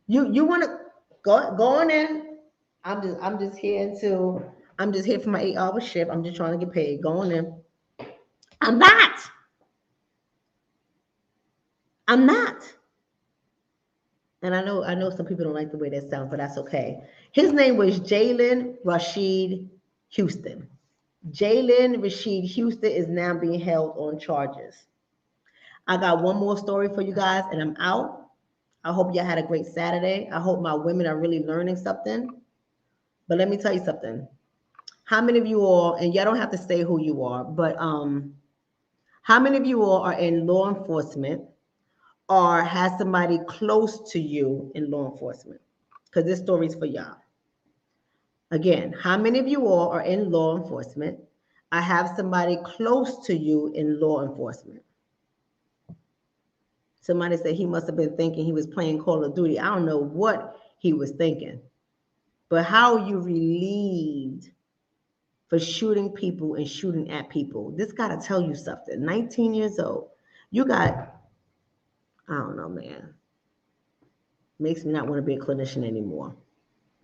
You want to go on in. I'm just here for my 8-hour shift. I'm just trying to get paid. Go on in. I'm not. I'm not. And I know some people don't like the way that sounds, but that's okay. His name was Jalen Rashid Houston. Jalen Rashid Houston is now being held on charges. I got one more story for you guys, and I'm out. I hope y'all had a great Saturday. I hope my women are really learning something. But let me tell you something. How many of you all, and y'all don't have to say who you are, but how many of you all are in law enforcement or has somebody close to you in law enforcement? Because this story is for y'all. Again, how many of you all are in law enforcement? I have somebody close to you in law enforcement. Somebody said he must have been thinking he was playing Call of Duty. I don't know what he was thinking. But how are you relieved for shooting people and shooting at people? This got to tell you something. 19 years old. You got, I don't know, man. Makes me not want to be a clinician anymore.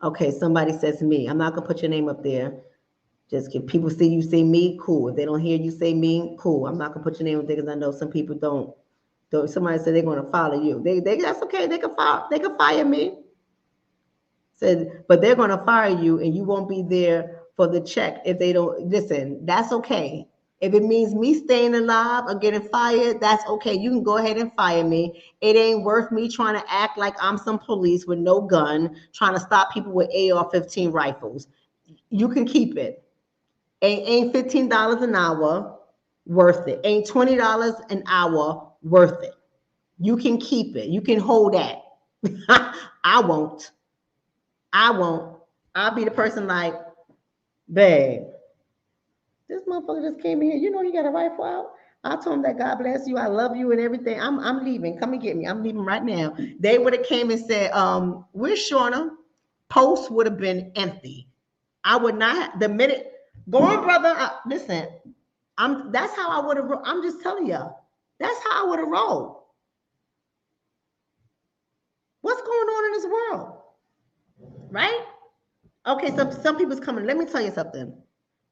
Okay, somebody says me. I'm not going to put your name up there. Just if people see you say me, cool. If they don't hear you say me, cool. I'm not going to put your name up there because I know some people don't. Somebody said they're going to follow you. That's okay. They can fire me. Said, but they're going to fire you and you won't be there for the check if they don't listen. That's okay. If it means me staying alive or getting fired, that's okay. You can go ahead and fire me. It ain't worth me trying to act like I'm some police with no gun, trying to stop people with AR-15 rifles. You can keep it. Ain't $15 an hour worth it. Ain't $20 an hour worth it. You can keep it. You can hold that. I won't. I'll be the person like, babe, this motherfucker just came in here. You know he got a rifle out. I told him that God bless you. I love you and everything. I'm leaving. Come and get me. I'm leaving right now. They would have came and said, where's Shonna? Post would have been empty. I would not have, the minute, go on, brother. Listen, that's how I would have, I'm just telling y'all. That's how I would have rolled. What's going on in this world? Right? Okay, so some people's coming. Let me tell you something.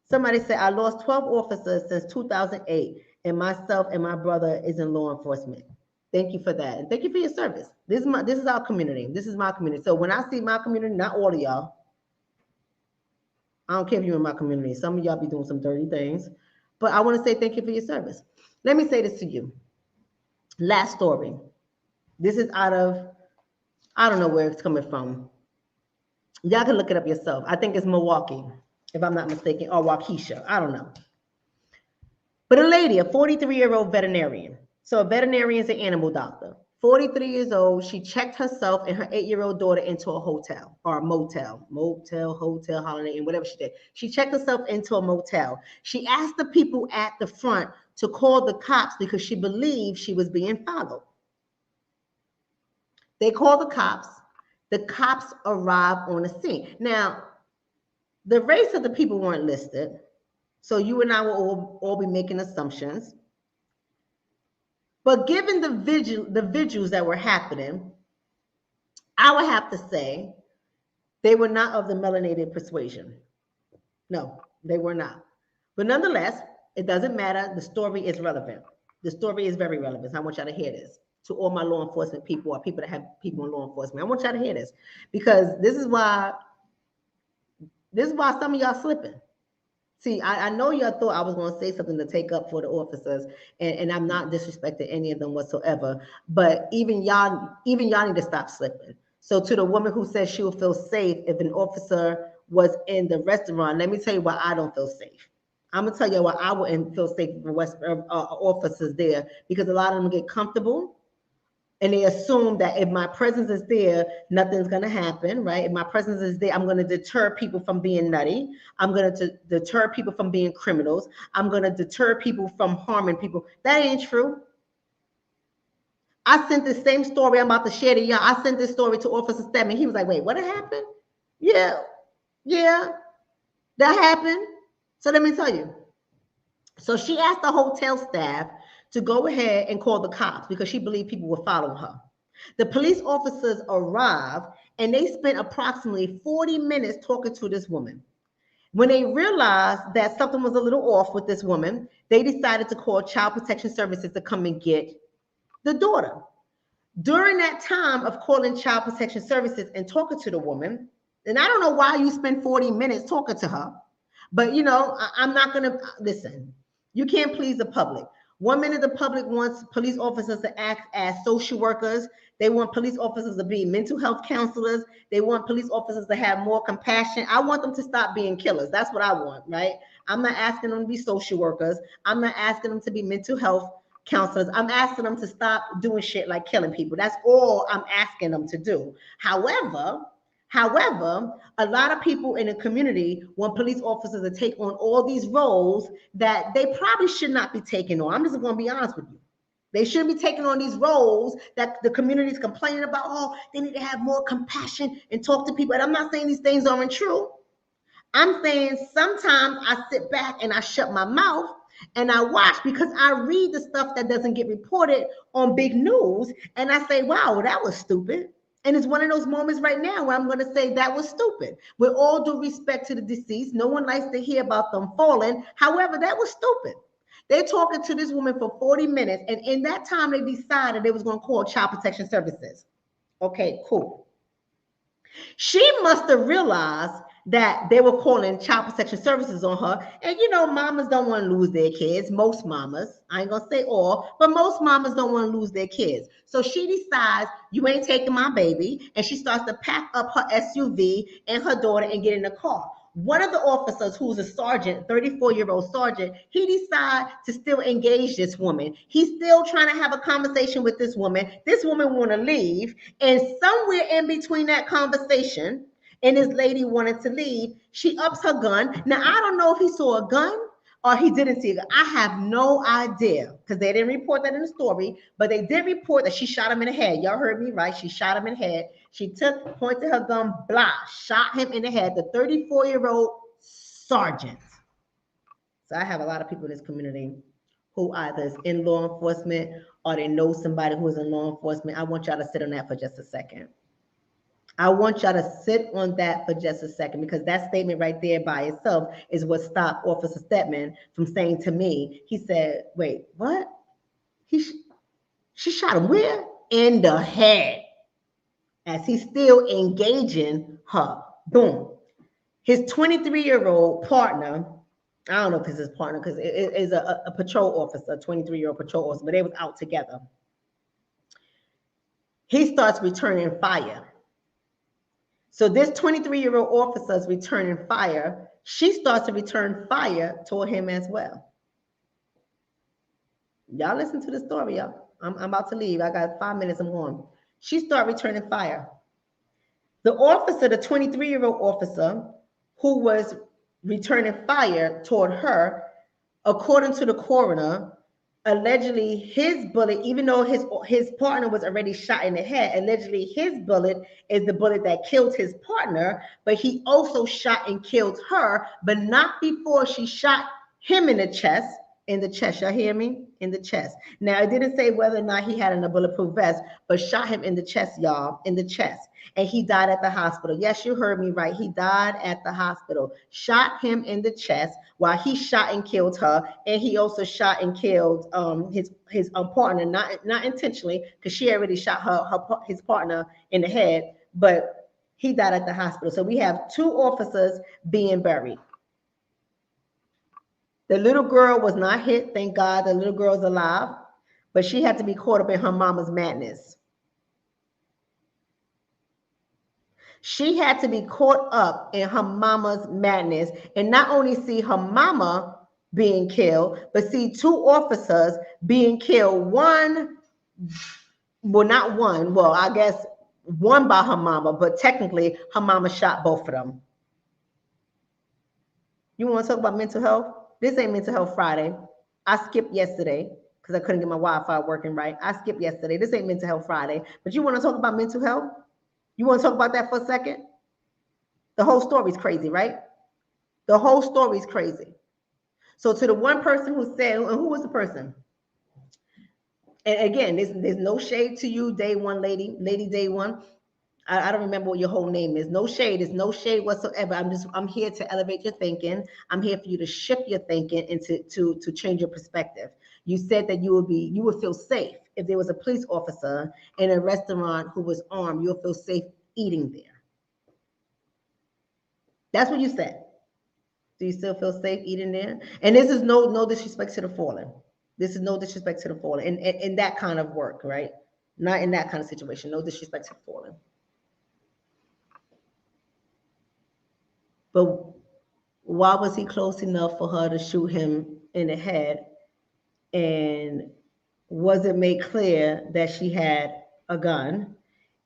Somebody said, I lost 12 officers since 2008, and myself and my brother is in law enforcement. Thank you for that. And thank you for your service. This is our community. This is my community. So when I see my community, not all of y'all, I don't care if you're in my community. Some of y'all be doing some dirty things, but I want to say thank you for your service. Let me say this to you. Last story. This is out of, I don't know where it's coming from. Y'all can look it up yourself. I think it's Milwaukee, if I'm not mistaken, or Waukesha. I don't know. But a lady, a 43-year-old veterinarian. So a veterinarian is an animal doctor. 43 years old, she checked herself and her 8-year-old daughter into a hotel or a motel, hotel, Holiday Inn, whatever she did. She checked herself into a motel. She asked the people at the front to call the cops because she believed she was being followed. They called the cops. The cops arrived on the scene. Now, the race of the people weren't listed, so you and I will all be making assumptions. But given the vigils that were happening, I would have to say they were not of the melanated persuasion. No, they were not. But nonetheless, it doesn't matter. The story is relevant. The story is very relevant. So I want y'all to hear this. To all my law enforcement people or people that have people in law enforcement, I want y'all to hear this because this is why some of y'all slipping. See, I know y'all thought I was going to say something to take up for the officers, and I'm not disrespecting any of them whatsoever. But even y'all need to stop slipping. So to the woman who says she will feel safe if an officer was in the restaurant, let me tell you why I don't feel safe. I'm gonna tell you why I wouldn't feel safe with officers there, because a lot of them get comfortable and they assume that if my presence is there, nothing's gonna happen, right? If my presence is there, I'm gonna deter people from being nutty. I'm gonna deter people from being criminals. I'm gonna deter people from harming people. That ain't true. I sent the same story I'm about to share to y'all. I sent this story to Officer Stedman. He was like, wait, what happened? Yeah, yeah, that happened. So let me tell you. So she asked the hotel staff to go ahead and call the cops because she believed people were following her. The police officers arrived and they spent approximately 40 minutes talking to this woman. When they realized that something was a little off with this woman, they decided to call Child Protection Services to come and get the daughter. During that time of calling Child Protection Services and talking to the woman, and I don't know why you spend 40 minutes talking to her, but I'm not going to listen. You can't please the public. 1 minute the public wants police officers to act as social workers. They want police officers to be mental health counselors. They want police officers to have more compassion. I want them to stop being killers. That's what I want, right? I'm not asking them to be social workers. I'm not asking them to be mental health counselors. I'm asking them to stop doing shit like killing people. That's all I'm asking them to do. However, a lot of people in the community want police officers to take on all these roles that they probably should not be taking on. I'm just going to be honest with you. They shouldn't be taking on these roles that the community is complaining about. Oh, they need to have more compassion and talk to people. And I'm not saying these things aren't true. I'm saying sometimes I sit back and I shut my mouth and I watch because I read the stuff that doesn't get reported on big news. And I say, wow, that was stupid. And it's one of those moments right now where I'm going to say that was stupid. With all due respect to the deceased, no one likes to hear about them falling. However, that was stupid. They're talking to this woman for 40 minutes. And in that time, they decided they was going to call Child Protection Services. Okay, cool. She must have realized that they were calling Child Protection Services on her. And mamas don't want to lose their kids. Most mamas, I ain't gonna say all, but most mamas don't want to lose their kids. So she decides, you ain't taking my baby, and she starts to pack up her SUV and her daughter and get in the car. One of the officers, who's a sergeant, 34-year-old sergeant, he decides to still engage this woman. He's still trying to have a conversation with this woman. This woman want to leave, and somewhere in between that conversation and this lady wanted to leave, she ups her gun. Now, I don't know if he saw a gun or he didn't see a gun. I have no idea because they didn't report that in the story, but they did report that she shot him in the head. Y'all heard me right. She shot him in the head. She pointed her gun, blah, shot him in the head, the 34-year-old sergeant. So I have a lot of people in this community who either is in law enforcement or they know somebody who is in law enforcement. I want y'all to sit on that for just a second. I want y'all to sit on that for just a second, because that statement right there by itself is what stopped Officer Stedman from saying to me, he said, wait, what? She shot him where? In the head. As he's still engaging her. Boom. His 23-year-old partner, I don't know if it's his partner because it is a patrol officer, a 23-year-old patrol officer, but they was out together. He starts returning fire. So this 23-year-old officer is returning fire. She starts to return fire toward him as well. Y'all listen to the story, y'all. I'm about to leave. I got 5 minutes, I'm going. She started returning fire. The officer, the 23-year-old officer who was returning fire toward her, according to the coroner, allegedly his bullet, even though his partner was already shot in the head, allegedly his bullet is the bullet that killed his partner, but he also shot and killed her, but not before she shot him in the chest. In the chest, y'all hear me? In the chest. Now, it didn't say whether or not he had a bulletproof vest, but shot him in the chest, y'all, in the chest. And he died at the hospital. Yes, you heard me right. He died at the hospital. Shot him in the chest while he shot and killed her. And he also shot and killed his partner, not intentionally, because she already shot his partner in the head, but he died at the hospital. So we have 2 officers being buried. The little girl was not hit. Thank God the little girl's alive, but she had to be caught up in her mama's madness. She had to be caught up in her mama's madness and not only see her mama being killed, but see 2 officers being killed. One, well, not one, well, I guess one by her mama, but technically her mama shot both of them. You want to talk about mental health? This ain't Mental Health Friday. I skipped yesterday because I couldn't get my Wi-Fi working right. I skipped yesterday. This ain't Mental Health Friday. But you want to talk about mental health? You want to talk about that for a second? The whole story's crazy, right? The whole story's crazy. So to the one person who said, and who was the person? And again, there's no shade to you, day one, lady day one. I don't remember what your whole name is. No shade. There's no shade whatsoever. I'm here to elevate your thinking. I'm here for you to shift your thinking and to change your perspective. You said that you would feel safe if there was a police officer in a restaurant who was armed. You'll feel safe eating there. That's what you said. Do you still feel safe eating there? And this is no disrespect to the fallen. This is no disrespect to the fallen. In that kind of work, right? Not in that kind of situation. No disrespect to the fallen. But why was he close enough for her to shoot him in the head? And was it made clear that she had a gun?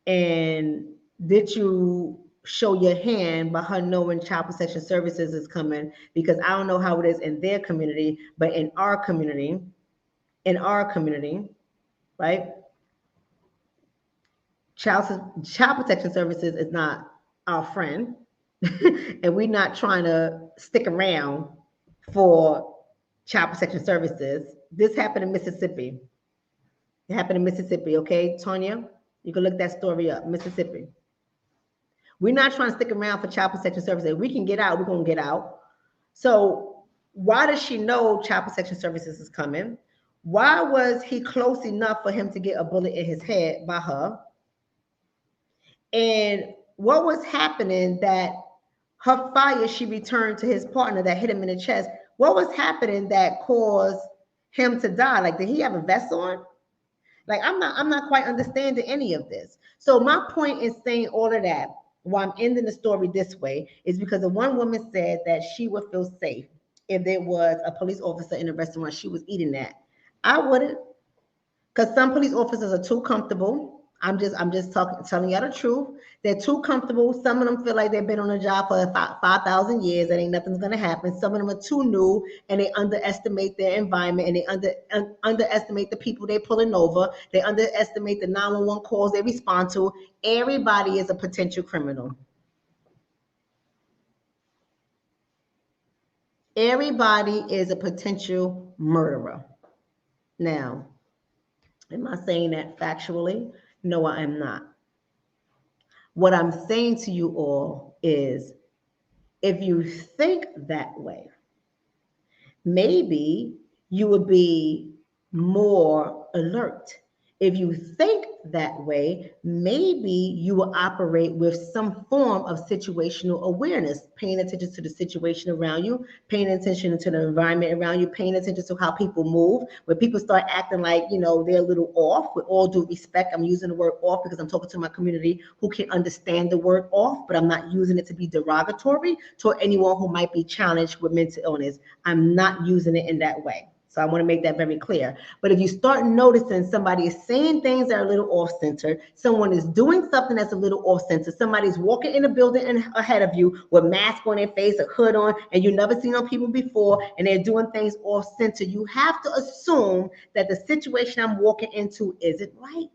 And did you show your hand by her knowing Child Protection Services is coming? Because I don't know how it is in their community, but in our community, right? Child Protection Services is not our friend. And we're not trying to stick around for Child Protection Services. This happened in Mississippi. It happened in Mississippi, okay, Tanya? You can look that story up, Mississippi. We're not trying to stick around for Child Protection Services. If we can get out, we're going to get out. So why does she know Child Protection Services is coming? Why was he close enough for him to get a bullet in his head by her? And what was happening that her fire, she returned to his partner that hit him in the chest. What was happening that caused him to die? Like, did he have a vest on? Like, I'm not quite understanding any of this. So my point in saying all of that, why I'm ending the story this way, is because the one woman said that she would feel safe if there was a police officer in the restaurant she was eating at. I wouldn't, because some police officers are too comfortable. I'm just telling y'all the truth. They're too comfortable. Some of them feel like they've been on a job for 5,000 years and ain't nothing's gonna happen. Some of them are too new and they underestimate their environment and they underestimate the people they're pulling over. They underestimate the 911 calls they respond to. Everybody is a potential criminal. Everybody is a potential murderer. Now, am I saying that factually? No, I am not. What I'm saying to you all is, if you think that way, maybe you would be more alert. If you think that way, maybe you will operate with some form of situational awareness, paying attention to the situation around you, paying attention to the environment around you, paying attention to how people move. When people start acting like, they're a little off, with all due respect, I'm using the word off because I'm talking to my community who can understand the word off, but I'm not using it to be derogatory toward anyone who might be challenged with mental illness. I'm not using it in that way. So I want to make that very clear. But if you start noticing somebody is saying things that are a little off-center, someone is doing something that's a little off-center, somebody's walking in a building ahead of you with a mask on their face, a hood on, and you've never seen those people before, and they're doing things off-center, you have to assume that the situation I'm walking into isn't right.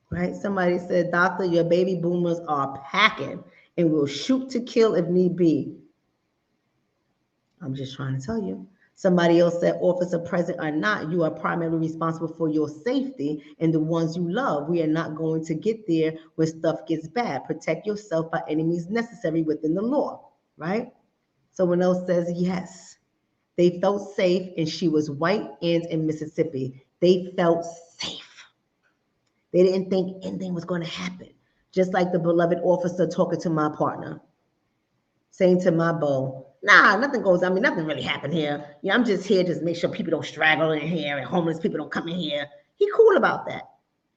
Right? Somebody said, "Doctor, your baby boomers are packing and will shoot to kill if need be." I'm just trying to tell you. Somebody else said, "Officer present or not, you are primarily responsible for your safety and the ones you love. We are not going to get there when stuff gets bad. Protect yourself by any means necessary within the law," right? Someone else says, "Yes, they felt safe, and she was white and in Mississippi. They felt safe. They didn't think anything was going to happen." Just like the beloved officer talking to my partner, saying to my beau, "Nah, nothing goes. I mean, nothing really happened here. Yeah, I'm just here just to make sure people don't straggle in here and homeless people don't come in here." He cool about that.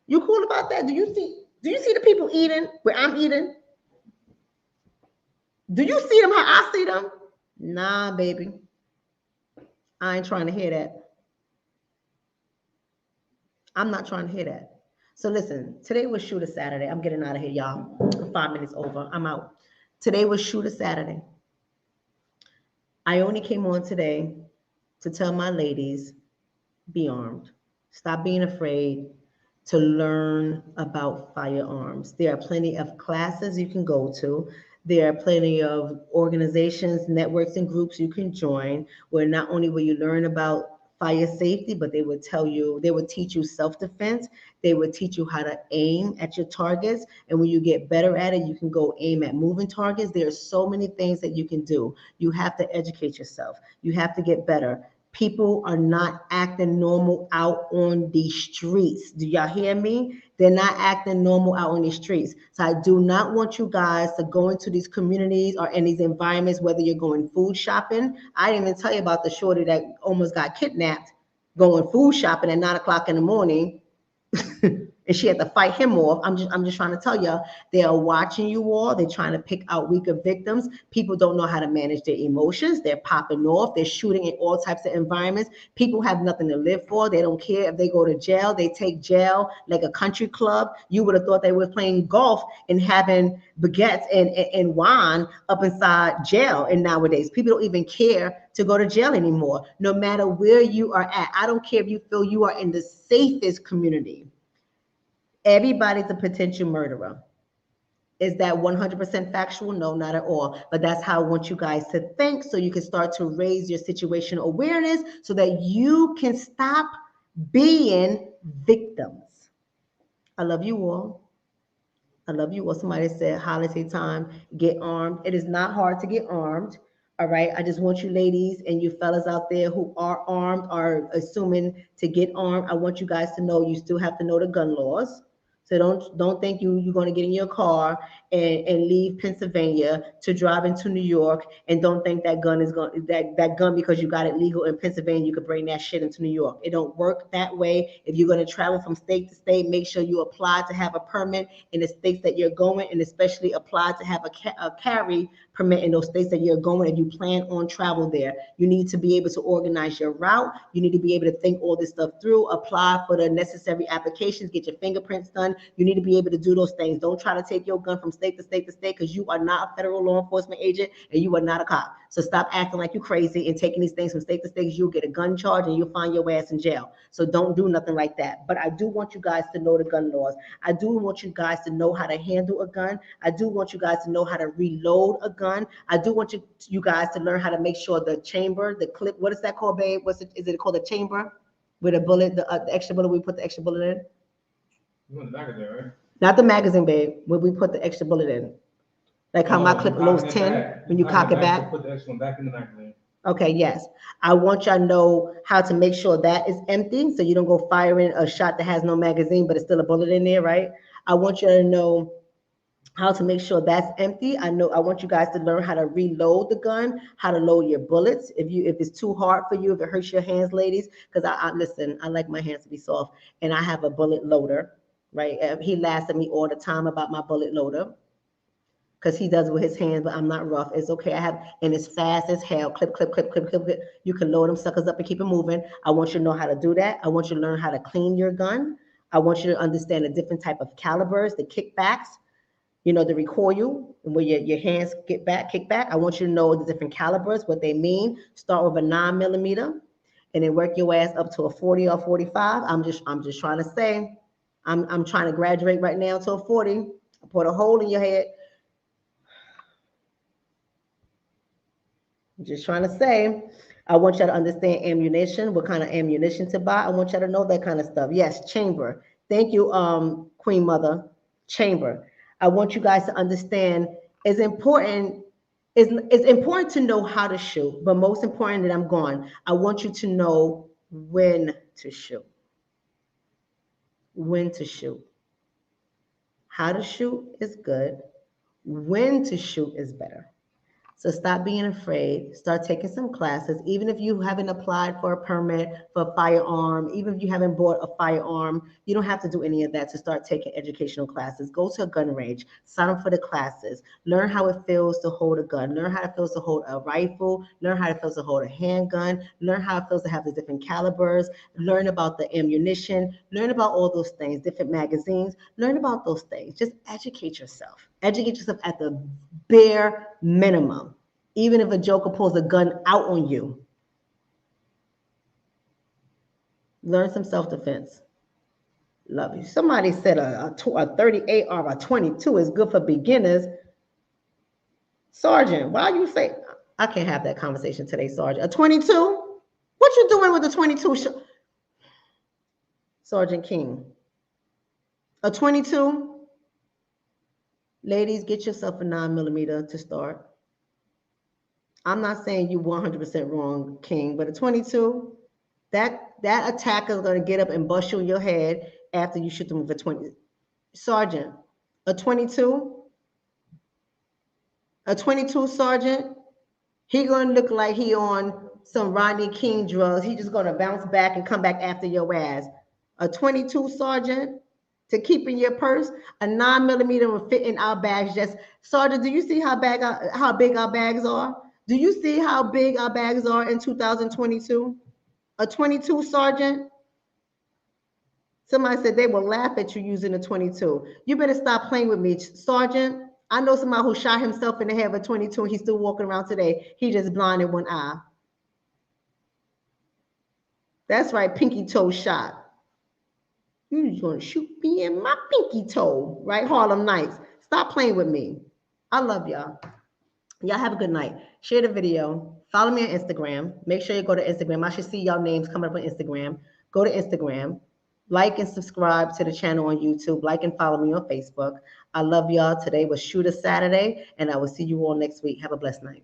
You cool about that? Do you see the people eating where I'm eating? Do you see them how I see them? Nah, baby. I ain't trying to hear that. I'm not trying to hear that. So listen, today was Shooter Saturday. I'm getting out of here, y'all. 5 minutes over. I'm out. Today was Shooter Saturday. I only came on today to tell my ladies, be armed. Stop being afraid to learn about firearms. There are plenty of classes you can go to. There are plenty of organizations, networks, and groups you can join where not only will you learn about fire safety, but they would teach you self-defense. They would teach you how to aim at your targets. And when you get better at it, you can go aim at moving targets. There are so many things that you can do. You have to educate yourself. You have to get better. People are not acting normal out on the streets. Do y'all hear me? They're not acting normal out on the streets. So I do not want you guys to go into these communities or in these environments, whether you're going food shopping. I didn't even tell you about the shorty that almost got kidnapped going food shopping at 9 o'clock in the morning. And she had to fight him off. I'm just trying to tell y'all, they are watching you all. They're trying to pick out weaker victims. People don't know how to manage their emotions. They're popping off. They're shooting in all types of environments. People have nothing to live for. They don't care if they go to jail. They take jail like a country club. You would have thought they were playing golf and having baguettes and wine up inside jail. And nowadays, people don't even care to go to jail anymore, no matter where you are at. I don't care if you feel you are in the safest community. Everybody's a potential murderer. Is that 100% factual? No, not at all. But that's how I want you guys to think so you can start to raise your situational awareness so that you can stop being victims. I love you all. I love you all. Somebody said holiday time, get armed. It is not hard to get armed. All right. I just want you ladies and you fellas out there who are armed, are assuming to get armed. I want you guys to know you still have to know the gun laws. So don't think you're going to get in your car and leave Pennsylvania to drive into New York, and don't think that gun is going that gun because you got it legal in Pennsylvania you could bring that shit into New York. It don't work that way. If you're going to travel from state to state, make sure you apply to have a permit in the states that you're going, and especially apply to have a carry permit in those states that you're going. If you plan on travel there, you need to be able to organize your route. You need to be able to think all this stuff through, apply for the necessary applications, get your fingerprints done. You need to be able to do those things. Don't try to take your gun from state to state to state because you are not a federal law enforcement agent and you are not a cop. So stop acting like you're crazy and taking these things from state to state. You'll get a gun charge and you'll find your ass in jail. So don't do nothing like that. But I do want you guys to know the gun laws. I do want you guys to know how to handle a gun. I do want you guys to know how to reload a gun. I do want you guys to learn how to make sure the chamber, the clip, what is that called, babe? Is it called a chamber? With a bullet, the extra bullet, we put the extra bullet in? You want the magazine, right? Not the magazine, babe. When we put the extra bullet in. Like how my clip loads 10, when you cock it back. Put the extra one back in the magazine. Okay, yes. I want y'all to know how to make sure that is empty so you don't go firing a shot that has no magazine, but it's still a bullet in there, right? I want you to know how to make sure that's empty. I want you guys to learn how to reload the gun, how to load your bullets. If it's too hard for you, if it hurts your hands, ladies, because I listen, I like my hands to be soft, and I have a bullet loader, right? He laughs at me all the time about my bullet loader because he does it with his hands, but I'm not rough. It's okay. And it's fast as hell. Clip, clip, clip, clip, clip, clip. You can load them suckers up and keep it moving. I want you to know how to do that. I want you to learn how to clean your gun. I want you to understand the different type of calibers, the kickbacks, the recoil, and where your hands kick back. I want you to know the different calibers, what they mean. Start with a 9mm, and then work your ass up to a 40 or 45. I'm just trying to say, I'm trying to graduate right now to a 40. I put a hole in your head. I'm just trying to say, I want y'all to understand ammunition, what kind of ammunition to buy. I want y'all to know that kind of stuff. Yes, chamber. Thank you, Queen Mother. Chamber. I want you guys to understand it's important to know how to shoot, but most important that I'm gone, I want you to know when to shoot. When to shoot. How to shoot is good. When to shoot is better. So stop being afraid. Start taking some classes. Even if you haven't applied for a permit for a firearm, even if you haven't bought a firearm, you don't have to do any of that to start taking educational classes. Go to a gun range, sign up for the classes, learn how it feels to hold a gun, learn how it feels to hold a rifle, learn how it feels to hold a handgun, learn how it feels to have the different calibers, learn about the ammunition, learn about all those things, different magazines, learn about those things. Just educate yourself. Educate yourself at the bare minimum. Even if a joker pulls a gun out on you, learn some self-defense. Love you. Somebody said a 38 or a 22 is good for beginners. Sergeant, why you say I can't have that conversation today, Sergeant? A 22? What you doing with the 22? Sergeant King. A 22? Ladies, get yourself a 9mm to start. I'm not saying you 100% wrong, King, but a 22, that attacker is going to get up and bust you in your head after you shoot them with a 20. Sergeant, a 22? A 22 sergeant? He going to look like he on some Rodney King drugs. He just going to bounce back and come back after your ass. A 22 sergeant to keep in your purse, a 9mm will fit in our bags. Just Sergeant, do you see how big our bags are? Do you see how big our bags are in 2022? A 22 sergeant? Somebody said they will laugh at you using a 22. You better stop playing with me, Sergeant. I know somebody who shot himself in the head with a 22 and he's still walking around today. He just blind in one eye. That's right, pinky toe shot. You're going to shoot me in my pinky toe, right? Harlem Nights. Stop playing with me. I love y'all. Y'all have a good night. Share the video. Follow me on Instagram. Make sure you go to Instagram. I should see y'all names coming up on Instagram. Go to Instagram. Like and subscribe to the channel on YouTube. Like and follow me on Facebook. I love y'all. Today was Shooter Saturday, and I will see you all next week. Have a blessed night.